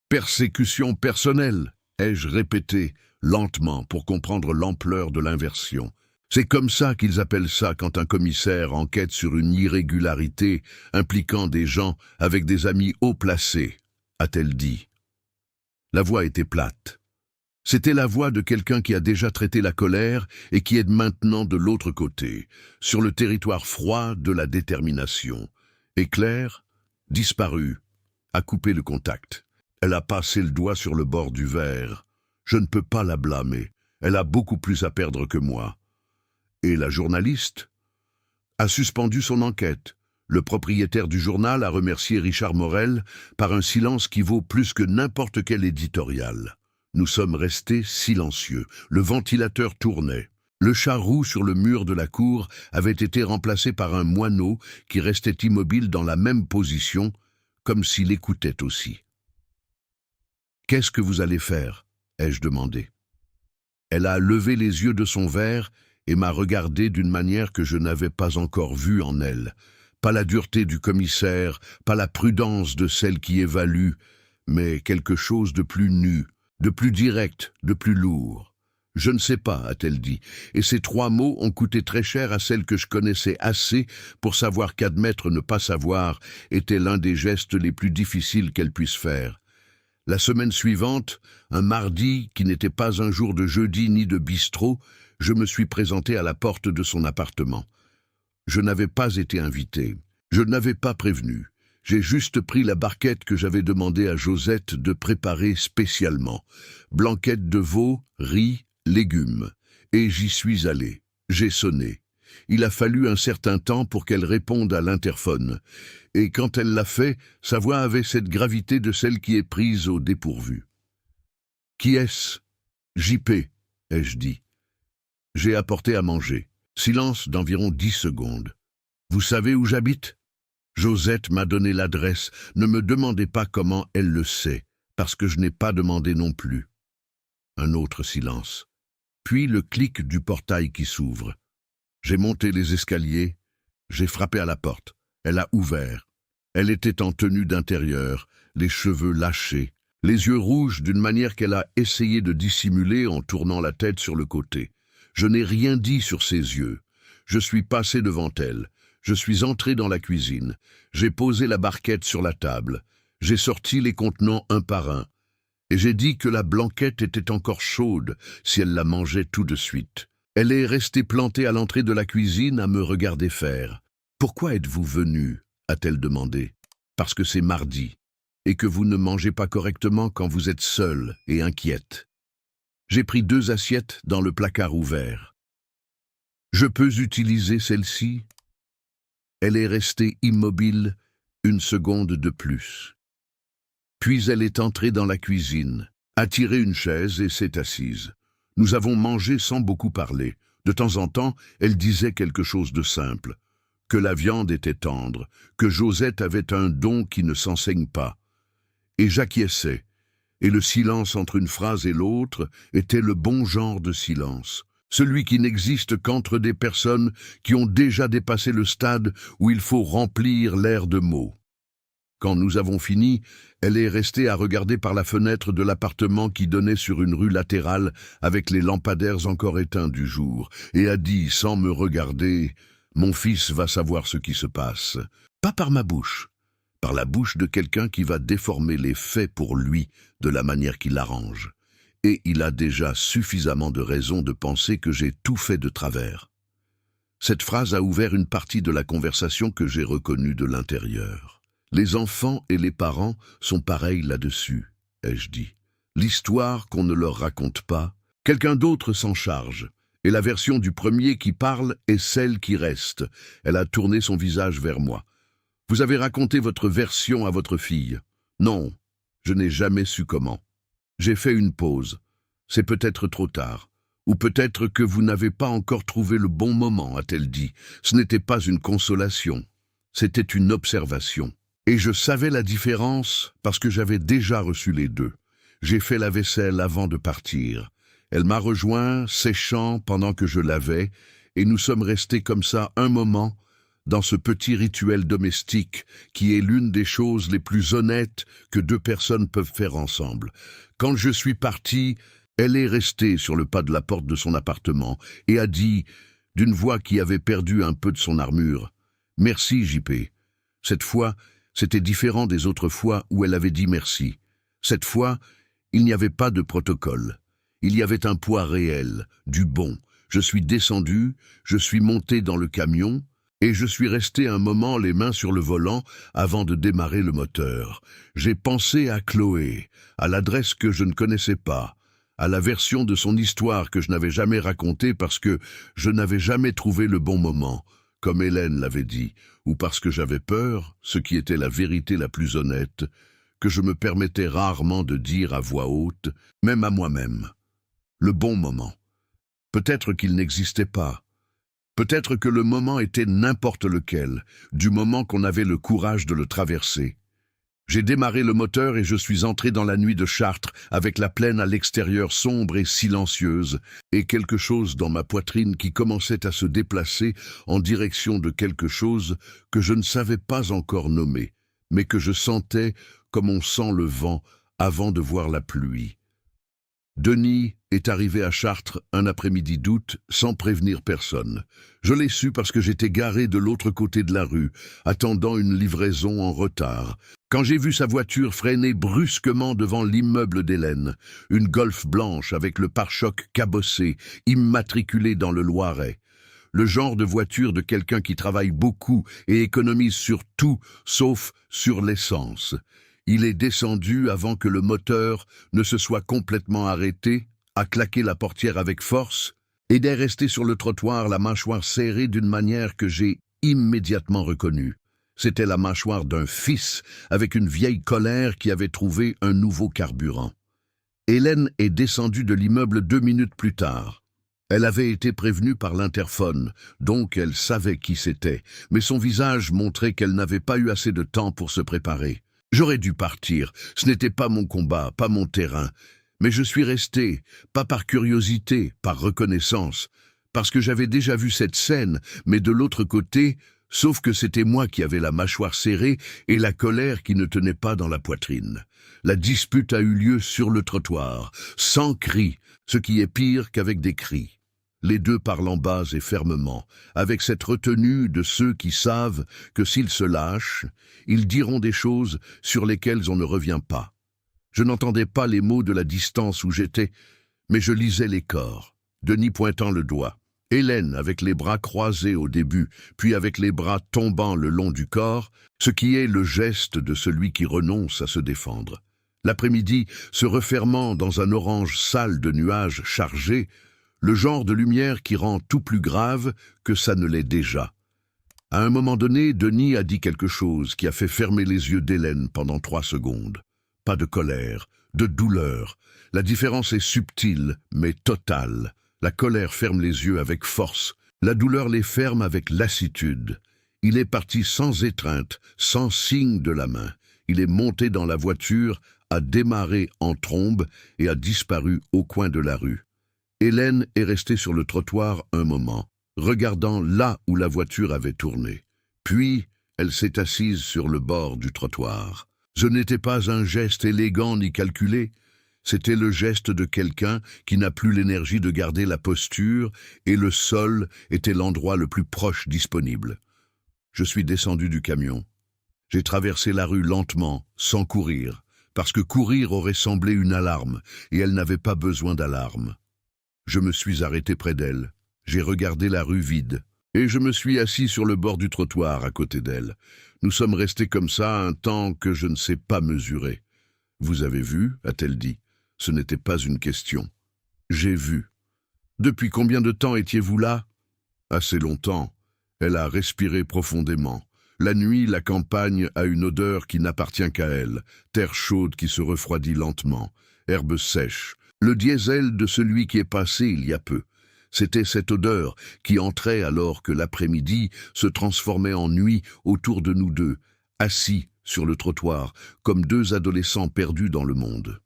[SPEAKER 1] Persécution personnelle, ai-je répété lentement pour comprendre l'ampleur de l'inversion. C'est comme ça qu'ils appellent ça quand un commissaire enquête sur une irrégularité impliquant des gens avec des amis haut placés, a-t-elle dit. La voix était plate. C'était la voix de quelqu'un qui a déjà traité la colère et qui est maintenant de l'autre côté, sur le territoire froid de la détermination. Et Claire, disparue, a coupé le contact. Elle a passé le doigt sur le bord du verre. Je ne peux pas la blâmer. Elle a beaucoup plus à perdre que moi. Et la journaliste a suspendu son enquête. Le propriétaire du journal a remercié Richard Morel par un silence qui vaut plus que n'importe quel éditorial. Nous sommes restés silencieux. Le ventilateur tournait. Le chat roux sur le mur de la cour avait été remplacé par un moineau qui restait immobile dans la même position, comme s'il écoutait aussi. « Qu'est-ce que vous allez faire ?» ai-je demandé. Elle a levé les yeux de son verre et m'a regardé d'une manière que je n'avais pas encore vue en elle. Pas la dureté du commissaire, pas la prudence de celle qui évalue, mais quelque chose de plus nu, de plus direct, de plus lourd. « Je ne sais pas », a-t-elle dit, et ces 3 mots ont coûté très cher à celle que je connaissais assez pour savoir qu'admettre ne pas savoir était l'un des gestes les plus difficiles qu'elle puisse faire. La semaine suivante, un mardi qui n'était pas un jour de jeudi ni de bistrot, je me suis présenté à la porte de son appartement. Je n'avais pas été invité, je n'avais pas prévenu. J'ai juste pris la barquette que j'avais demandé à Josette de préparer spécialement. Blanquette de veau, riz, légumes. Et j'y suis allé. J'ai sonné. Il a fallu un certain temps pour qu'elle réponde à l'interphone. Et quand elle l'a fait, sa voix avait cette gravité de celle qui est prise au dépourvu. « Qui est-ce ?»« JP » ai-je dit. J'ai apporté à manger. Silence d'environ 10 secondes. « Vous savez où j'habite ?» Josette m'a donné l'adresse. Ne me demandez pas comment elle le sait, parce que je n'ai pas demandé non plus. Un autre silence. Puis le clic du portail qui s'ouvre. J'ai monté les escaliers, j'ai frappé à la porte. Elle a ouvert. Elle était en tenue d'intérieur, les cheveux lâchés, les yeux rouges d'une manière qu'elle a essayé de dissimuler en tournant la tête sur le côté. Je n'ai rien dit sur ses yeux. Je suis passé devant elle. Je suis entré dans la cuisine. J'ai posé la barquette sur la table. J'ai sorti les contenants un par un. Et j'ai dit que la blanquette était encore chaude si elle la mangeait tout de suite. Elle est restée plantée à l'entrée de la cuisine à me regarder faire. « Pourquoi êtes-vous venu ?» a-t-elle demandé. « Parce que c'est mardi, et que vous ne mangez pas correctement quand vous êtes seule et inquiète. » J'ai pris 2 assiettes dans le placard ouvert. « Je peux utiliser celle-ci ?» Elle est restée immobile 1 seconde de plus. Puis elle est entrée dans la cuisine, a tiré une chaise et s'est assise. Nous avons mangé sans beaucoup parler. De temps en temps, elle disait quelque chose de simple. Que la viande était tendre, que Josette avait un don qui ne s'enseigne pas. Et j'acquiesçais. Et le silence entre une phrase et l'autre était le bon genre de silence. Celui qui n'existe qu'entre des personnes qui ont déjà dépassé le stade où il faut remplir l'air de mots. Quand nous avons fini, elle est restée à regarder par la fenêtre de l'appartement qui donnait sur une rue latérale avec les lampadaires encore éteints du jour, et a dit, sans me regarder, « Mon fils va savoir ce qui se passe. » Pas par ma bouche, par la bouche de quelqu'un qui va déformer les faits pour lui de la manière qu'il l'arrange. Et il a déjà suffisamment de raisons de penser que j'ai tout fait de travers. Cette phrase a ouvert une partie de la conversation que j'ai reconnue de l'intérieur. Les enfants et les parents sont pareils là-dessus, ai-je dit. L'histoire qu'on ne leur raconte pas, quelqu'un d'autre s'en charge. Et la version du premier qui parle est celle qui reste. Elle a tourné son visage vers moi. Vous avez raconté votre version à votre fille. Non, je n'ai jamais su comment. J'ai fait une pause. C'est peut-être trop tard. Ou peut-être que vous n'avez pas encore trouvé le bon moment, a-t-elle dit. Ce n'était pas une consolation. C'était une observation. Et je savais la différence parce que j'avais déjà reçu les deux. J'ai fait la vaisselle avant de partir. Elle m'a rejoint, séchant pendant que je lavais, et nous sommes restés comme ça un moment, dans ce petit rituel domestique qui est l'une des choses les plus honnêtes que 2 personnes peuvent faire ensemble. Quand je suis parti, elle est restée sur le pas de la porte de son appartement et a dit, d'une voix qui avait perdu un peu de son armure, « Merci, JP. » Cette fois, c'était différent des autres fois où elle avait dit merci. Cette fois, il n'y avait pas de protocole. Il y avait un poids réel, du bon. Je suis descendu, je suis monté dans le camion, et je suis resté un moment les mains sur le volant avant de démarrer le moteur. J'ai pensé à Chloé, à l'adresse que je ne connaissais pas, à la version de son histoire que je n'avais jamais racontée parce que je n'avais jamais trouvé le bon moment, comme Hélène l'avait dit, ou parce que j'avais peur, ce qui était la vérité la plus honnête, que je me permettais rarement de dire à voix haute, même à moi-même. Le bon moment. Peut-être qu'il n'existait pas. Peut-être que le moment était n'importe lequel, du moment qu'on avait le courage de le traverser. J'ai démarré le moteur et je suis entré dans la nuit de Chartres avec la plaine à l'extérieur sombre et silencieuse et quelque chose dans ma poitrine qui commençait à se déplacer en direction de quelque chose que je ne savais pas encore nommer, mais que je sentais comme on sent le vent avant de voir la pluie. Denis est arrivé à Chartres un après-midi d'août sans prévenir personne. Je l'ai su parce que j'étais garé de l'autre côté de la rue, attendant une livraison en retard. Quand j'ai vu sa voiture freiner brusquement devant l'immeuble d'Hélène, une Golf blanche avec le pare-choc cabossé, immatriculée dans le Loiret, le genre de voiture de quelqu'un qui travaille beaucoup et économise sur tout, sauf sur l'essence. Il est descendu avant que le moteur ne se soit complètement arrêté, a claqué la portière avec force, et est resté sur le trottoir, la mâchoire serrée d'une manière que j'ai immédiatement reconnue. C'était la mâchoire d'un fils, avec une vieille colère qui avait trouvé un nouveau carburant. Hélène est descendue de l'immeuble 2 minutes plus tard. Elle avait été prévenue par l'interphone, donc elle savait qui c'était, mais son visage montrait qu'elle n'avait pas eu assez de temps pour se préparer. J'aurais dû partir, ce n'était pas mon combat, pas mon terrain, mais je suis resté, pas par curiosité, par reconnaissance, parce que j'avais déjà vu cette scène, mais de l'autre côté, sauf que c'était moi qui avais la mâchoire serrée et la colère qui ne tenait pas dans la poitrine. La dispute a eu lieu sur le trottoir, sans cris, ce qui est pire qu'avec des cris. Les deux parlant bas et fermement, avec cette retenue de ceux qui savent que s'ils se lâchent, ils diront des choses sur lesquelles on ne revient pas. Je n'entendais pas les mots de la distance où j'étais, mais je lisais les corps, Denis pointant le doigt. Hélène avec les bras croisés au début, puis avec les bras tombant le long du corps, ce qui est le geste de celui qui renonce à se défendre. L'après-midi, se refermant dans un orange sale de nuages chargés, le genre de lumière qui rend tout plus grave que ça ne l'est déjà. À un moment donné, Denis a dit quelque chose qui a fait fermer les yeux d'Hélène pendant 3 secondes. Pas de colère, de douleur. La différence est subtile, mais totale. La colère ferme les yeux avec force, la douleur les ferme avec lassitude. Il est parti sans étreinte, sans signe de la main. Il est monté dans la voiture, a démarré en trombe et a disparu au coin de la rue. Hélène est restée sur le trottoir un moment, regardant là où la voiture avait tourné. Puis, elle s'est assise sur le bord du trottoir. Ce n'était pas un geste élégant ni calculé. C'était le geste de quelqu'un qui n'a plus l'énergie de garder la posture et le sol était l'endroit le plus proche disponible. Je suis descendu du camion. J'ai traversé la rue lentement, sans courir, parce que courir aurait semblé une alarme et elle n'avait pas besoin d'alarme. Je me suis arrêté près d'elle. J'ai regardé la rue vide et je me suis assis sur le bord du trottoir à côté d'elle. Nous sommes restés comme ça un temps que je ne sais pas mesurer. « Vous avez vu ?» a-t-elle dit. Ce n'était pas une question. J'ai vu. Depuis combien de temps étiez-vous là? Assez longtemps. Elle a respiré profondément. La nuit, la campagne a une odeur qui n'appartient qu'à elle. Terre chaude qui se refroidit lentement. Herbe sèche. Le diesel de celui qui est passé il y a peu. C'était cette odeur qui entrait alors que l'après-midi se transformait en nuit autour de nous deux, assis sur le trottoir, comme 2 adolescents perdus dans le monde.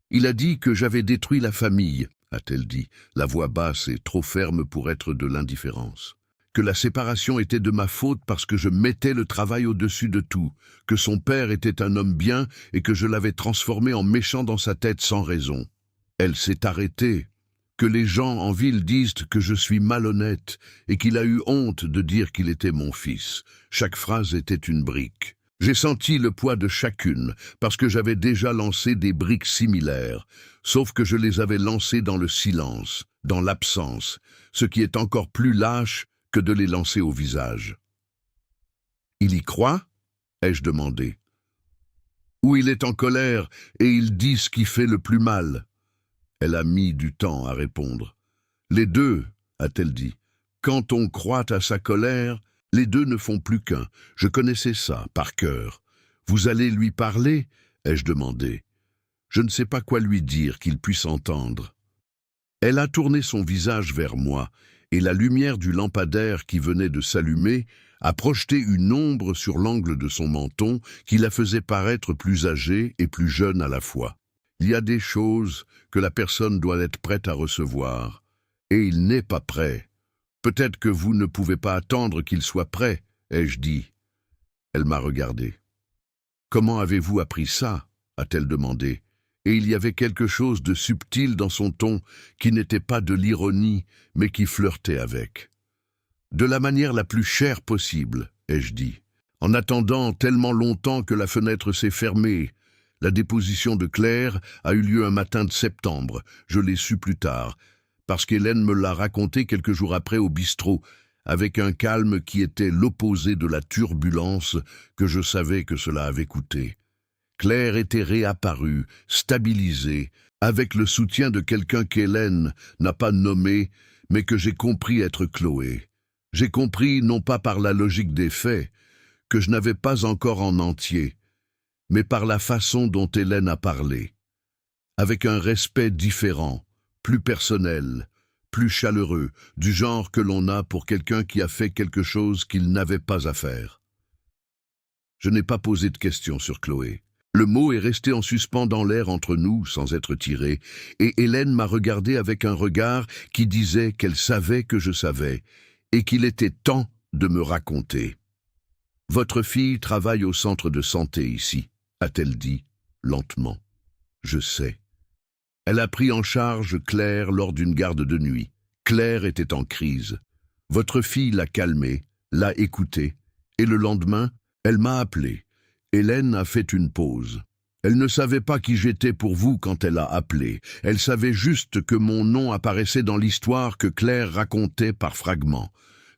[SPEAKER 1] Il a dit que j'avais détruit la famille, a-t-elle dit, la voix basse et trop ferme pour être de l'indifférence. Que la séparation était de ma faute parce que je mettais le travail au-dessus de tout, que son père était un homme bien et que je l'avais transformé en méchant dans sa tête sans raison. Elle s'est arrêtée. Que les gens en ville disent que je suis malhonnête et qu'il a eu honte de dire qu'il était mon fils. Chaque phrase était une brique. J'ai senti le poids de chacune, parce que j'avais déjà lancé des briques similaires, sauf que je les avais lancées dans le silence, dans l'absence, ce qui est encore plus lâche que de les lancer au visage. « Il y croit ?» ai-je demandé. « Ou il est en colère et il dit ce qui fait le plus mal ?» Elle a mis du temps à répondre. « Les deux, a-t-elle dit. Quand on croit à sa colère, les deux ne font plus qu'un. Je connaissais ça, par cœur. Vous allez lui parler ?» ai-je demandé. Je ne sais pas quoi lui dire qu'il puisse entendre. Elle a tourné son visage vers moi, et la lumière du lampadaire qui venait de s'allumer a projeté une ombre sur l'angle de son menton qui la faisait paraître plus âgée et plus jeune à la fois. Il y a des choses que la personne doit être prête à recevoir, et il n'est pas prêt. Peut-être que vous ne pouvez pas attendre qu'il soit prêt, ai-je dit. Elle m'a regardé. « Comment avez-vous appris ça ?» a-t-elle demandé. Et il y avait quelque chose de subtil dans son ton qui n'était pas de l'ironie, mais qui flirtait avec. « De la manière la plus chère possible, ai-je dit. En attendant tellement longtemps que la fenêtre s'est fermée. La déposition de Claire a eu lieu un matin de septembre, je l'ai su plus tard. parce qu'Hélène me l'a raconté quelques jours après au bistrot, avec un calme qui était l'opposé de la turbulence que je savais que cela avait coûté. Claire était réapparue, stabilisée, avec le soutien de quelqu'un qu'Hélène n'a pas nommé, mais que j'ai compris être Chloé. J'ai compris, non pas par la logique des faits, que je n'avais pas encore en entier, mais par la façon dont Hélène a parlé, avec un respect différent, plus personnel, plus chaleureux, du genre que l'on a pour quelqu'un qui a fait quelque chose qu'il n'avait pas à faire. Je n'ai pas posé de questions sur Chloé. Le mot est resté en suspens dans l'air entre nous, sans être tiré, et Hélène m'a regardé avec un regard qui disait qu'elle savait que je savais, et qu'il était temps de me raconter. « Votre fille travaille au centre de santé ici », a-t-elle dit, lentement. « Je sais. » Elle a pris en charge Claire lors d'une garde de nuit. Claire était en crise. Votre fille l'a calmée, l'a écoutée, et le lendemain, elle m'a appelé. Hélène a fait une pause. Elle ne savait pas qui j'étais pour vous quand elle a appelé. Elle savait juste que mon nom apparaissait dans l'histoire que Claire racontait par fragments.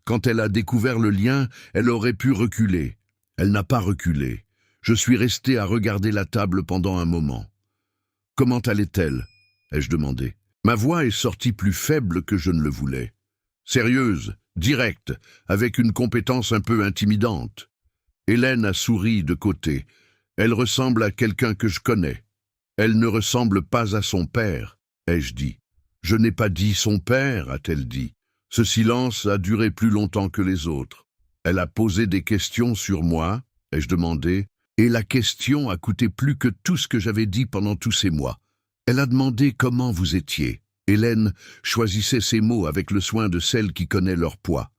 [SPEAKER 1] Quand elle a découvert le lien, elle aurait pu reculer. Elle n'a pas reculé. Je suis resté à regarder la table pendant un moment. « Comment allait-elle » ai-je demandé. Ma voix est sortie plus faible que je ne le voulais. Sérieuse, directe, avec une compétence un peu intimidante. Hélène a souri de côté. Elle ressemble à quelqu'un que je connais. Elle ne ressemble pas à son père, ai-je dit. Je n'ai pas dit son père, a-t-elle dit. Ce silence a duré plus longtemps que les autres. Elle a posé des questions sur moi, ai-je demandé, et la question a coûté plus que tout ce que j'avais dit pendant tous ces mois. Elle a demandé comment vous étiez. Hélène choisissait ses mots avec le soin de celle qui connaît leur poids.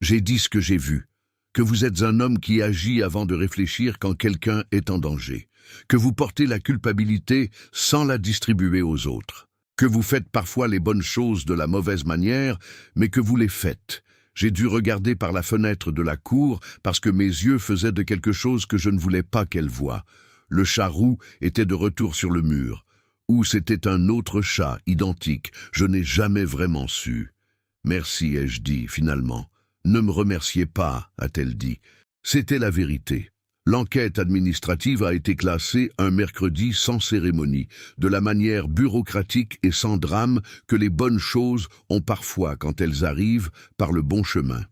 [SPEAKER 1] J'ai dit ce que j'ai vu, que vous êtes un homme qui agit avant de réfléchir quand quelqu'un est en danger, que vous portez la culpabilité sans la distribuer aux autres, que vous faites parfois les bonnes choses de la mauvaise manière, mais que vous les faites. J'ai dû regarder par la fenêtre de la cour parce que mes yeux faisaient de quelque chose que je ne voulais pas qu'elle voie. Le chat roux était de retour sur le mur. Ou c'était un autre chat, identique, je n'ai jamais vraiment su. « Merci » ai-je dit, finalement. « Ne me remerciez pas » a-t-elle dit. C'était la vérité. L'enquête administrative a été classée un mercredi sans cérémonie, de la manière bureaucratique et sans drame que les bonnes choses ont parfois quand elles arrivent par le bon chemin.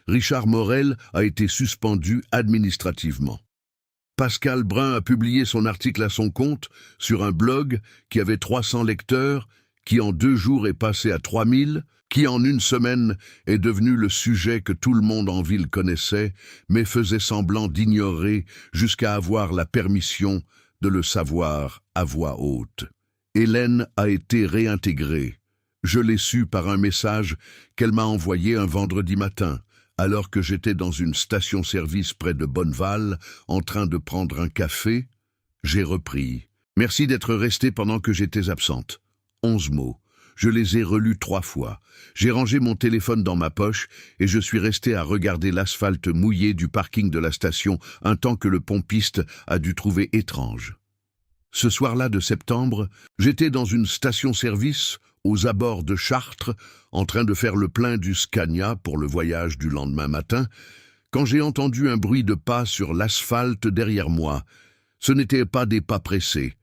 [SPEAKER 1] Richard Morel a été suspendu administrativement. Pascal Brun a publié son article à son compte sur un blog qui avait 300 lecteurs, qui en 2 jours est passé à 3000, qui en 1 semaine est devenu le sujet que tout le monde en ville connaissait, mais faisait semblant d'ignorer jusqu'à avoir la permission de le savoir à voix haute. Hélène a été réintégrée. Je l'ai su par un message qu'elle m'a envoyé un vendredi matin, alors que j'étais dans une station-service près de Bonneval, en train de prendre un café. J'ai repris. « Merci d'être resté pendant que j'étais absente. » 11 mots. Je les ai relus 3 fois. J'ai rangé mon téléphone dans ma poche et je suis resté à regarder l'asphalte mouillé du parking de la station un temps que le pompiste a dû trouver étrange. Ce soir-là de septembre, j'étais dans une station-service aux abords de Chartres, en train de faire le plein du Scania pour le voyage du lendemain matin, quand j'ai entendu un bruit de pas sur l'asphalte derrière moi. Ce n'étaient pas des pas pressés,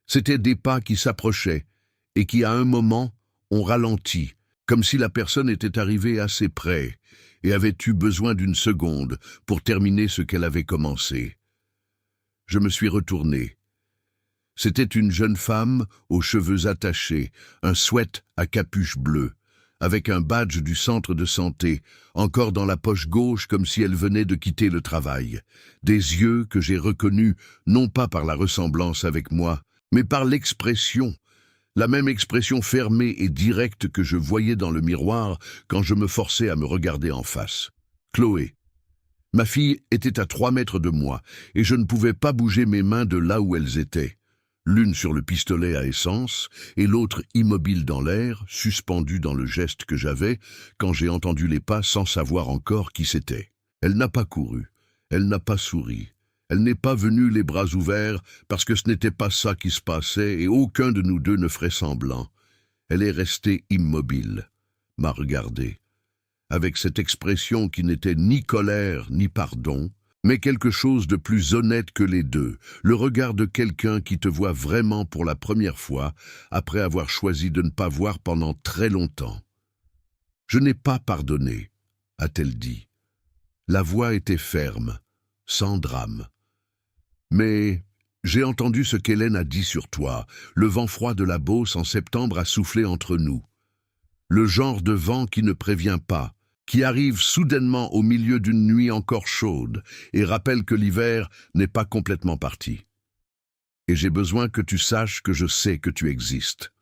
[SPEAKER 1] c'étaient des pas qui s'approchaient et qui, à un moment, ont ralenti, comme si la personne était arrivée assez près et avait eu besoin d'une seconde pour terminer ce qu'elle avait commencé. Je me suis retourné. C'était une jeune femme aux cheveux attachés, un sweat à capuche bleue, avec un badge du centre de santé, encore dans la poche gauche comme si elle venait de quitter le travail. Des yeux que j'ai reconnus, non pas par la ressemblance avec moi, mais par l'expression, la même expression fermée et directe que je voyais dans le miroir quand je me forçais à me regarder en face. Chloé. Ma fille était à 3 mètres de moi, et je ne pouvais pas bouger mes mains de là où elles étaient. L'une sur le pistolet à essence, et l'autre immobile dans l'air, suspendue dans le geste que j'avais, quand j'ai entendu les pas sans savoir encore qui c'était. Elle n'a pas couru, elle n'a pas souri, elle n'est pas venue les bras ouverts, parce que ce n'était pas ça qui se passait, et aucun de nous deux ne ferait semblant. Elle est restée immobile, m'a regardé, avec cette expression qui n'était ni colère ni pardon, mais quelque chose de plus honnête que les deux, le regard de quelqu'un qui te voit vraiment pour la première fois, après avoir choisi de ne pas voir pendant très longtemps. « Je n'ai pas pardonné », a-t-elle dit. La voix était ferme, sans drame. « Mais j'ai entendu ce qu'Hélène a dit sur toi. Le vent froid de la Beauce en septembre a soufflé entre nous. Le genre de vent qui ne prévient pas, qui arrive soudainement au milieu d'une nuit encore chaude et rappelle que l'hiver n'est pas complètement parti. Et j'ai besoin que tu saches que je sais que tu existes.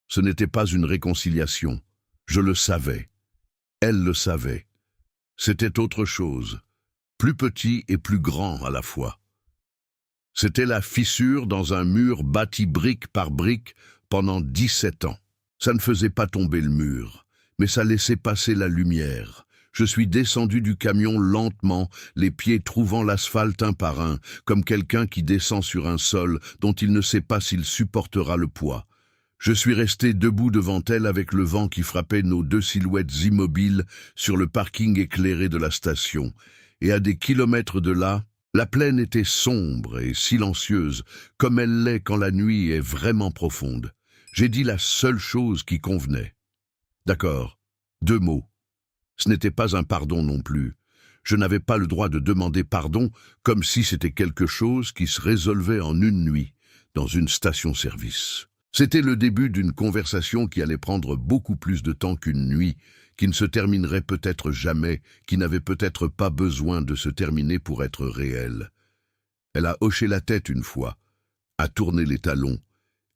[SPEAKER 1] Ce n'était pas une réconciliation. Je le savais. Elle le savait. C'était autre chose, plus petit et plus grand à la fois. C'était la fissure dans un mur bâti brique par brique pendant 17 ans. Ça ne faisait pas tomber le mur, mais ça laissait passer la lumière. Je suis descendu du camion lentement, les pieds trouvant l'asphalte un par un, comme quelqu'un qui descend sur un sol dont il ne sait pas s'il supportera le poids. Je suis resté debout devant elle avec le vent qui frappait nos deux silhouettes immobiles sur le parking éclairé de la station, et à des kilomètres de là, la plaine était sombre et silencieuse, comme elle l'est quand la nuit est vraiment profonde. J'ai dit la seule chose qui convenait. D'accord, 2 mots. Ce n'était pas un pardon non plus. Je n'avais pas le droit de demander pardon comme si c'était quelque chose qui se résolvait en une nuit, dans une station-service. C'était le début d'une conversation qui allait prendre beaucoup plus de temps qu'une nuit, qui ne se terminerait peut-être jamais, qui n'avait peut-être pas besoin de se terminer pour être réelle. Elle a hoché la tête une fois, a tourné les talons,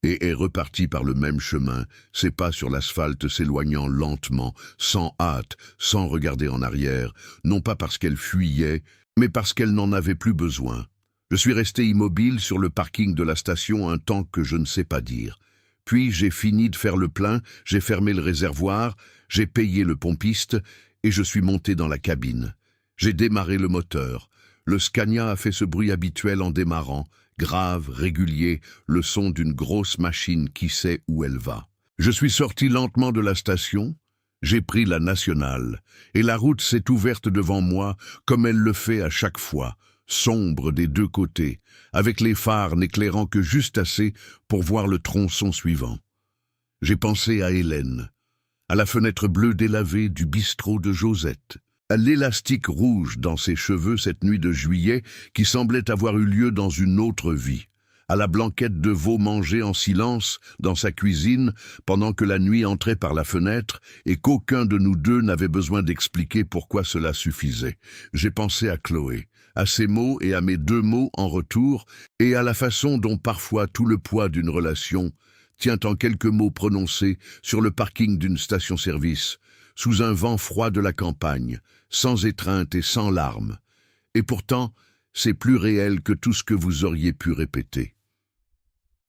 [SPEAKER 1] et est repartie par le même chemin, ses pas sur l'asphalte s'éloignant lentement, sans hâte, sans regarder en arrière, non pas parce qu'elle fuyait, mais parce qu'elle n'en avait plus besoin. Je suis resté immobile sur le parking de la station un temps que je ne sais pas dire. Puis j'ai fini de faire le plein, j'ai fermé le réservoir, j'ai payé le pompiste et je suis monté dans la cabine. J'ai démarré le moteur. Le Scania a fait ce bruit habituel en démarrant, grave, régulier, le son d'une grosse machine qui sait où elle va. Je suis sorti lentement de la station, j'ai pris la nationale, et la route s'est ouverte devant moi comme elle le fait à chaque fois, sombre des deux côtés, avec les phares n'éclairant que juste assez pour voir le tronçon suivant. J'ai pensé à Hélène, à la fenêtre bleue délavée du bistrot de Josette, à l'élastique rouge dans ses cheveux cette nuit de juillet qui semblait avoir eu lieu dans une autre vie, à la blanquette de veau mangée en silence dans sa cuisine pendant que la nuit entrait par la fenêtre et qu'aucun de nous deux n'avait besoin d'expliquer pourquoi cela suffisait. J'ai pensé à Chloé, à ses mots et à mes 2 mots en retour, et à la façon dont parfois tout le poids d'une relation tient en quelques mots prononcés sur le parking d'une station-service, sous un vent froid de la campagne, sans étreinte et sans larmes. Et pourtant, c'est plus réel que tout ce que vous auriez pu répéter.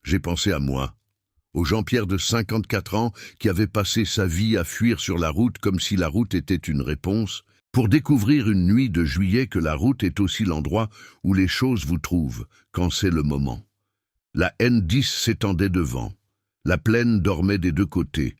[SPEAKER 1] J'ai pensé à moi, au Jean-Pierre de 54 ans qui avait passé sa vie à fuir sur la route comme si la route était une réponse, pour découvrir une nuit de juillet que la route est aussi l'endroit où les choses vous trouvent, quand c'est le moment. La N10 s'étendait devant. La plaine dormait des 2 côtés.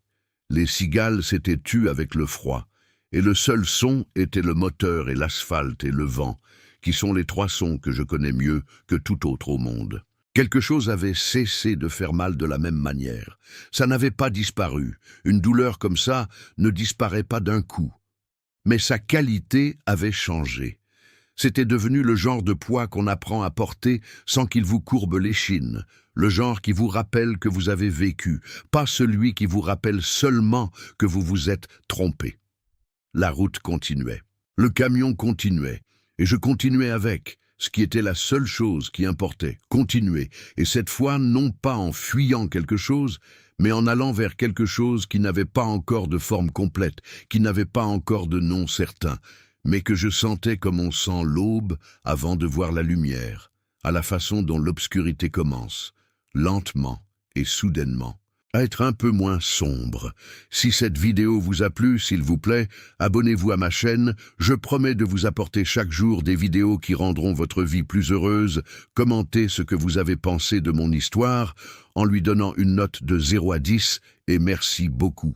[SPEAKER 1] Les cigales s'étaient tues avec le froid, et le seul son était le moteur et l'asphalte et le vent, qui sont les 3 sons que je connais mieux que tout autre au monde. Quelque chose avait cessé de faire mal de la même manière. Ça n'avait pas disparu. Une douleur comme ça ne disparaît pas d'un coup. Mais sa qualité avait changé. C'était devenu le genre de poids qu'on apprend à porter sans qu'il vous courbe l'échine, le genre qui vous rappelle que vous avez vécu, pas celui qui vous rappelle seulement que vous vous êtes trompé. La route continuait, le camion continuait, et je continuais avec, ce qui était la seule chose qui importait, continuer, et cette fois non pas en fuyant quelque chose, mais en allant vers quelque chose qui n'avait pas encore de forme complète, qui n'avait pas encore de nom certain, mais que je sentais comme on sent l'aube avant de voir la lumière, à la façon dont l'obscurité commence, lentement et soudainement. à être un peu moins sombre. Si cette vidéo vous a plu, s'il vous plaît, abonnez-vous à ma chaîne. Je promets de vous apporter chaque jour des vidéos qui rendront votre vie plus heureuse. Commentez ce que vous avez pensé de mon histoire en lui donnant une note de 0 à 10 et merci beaucoup.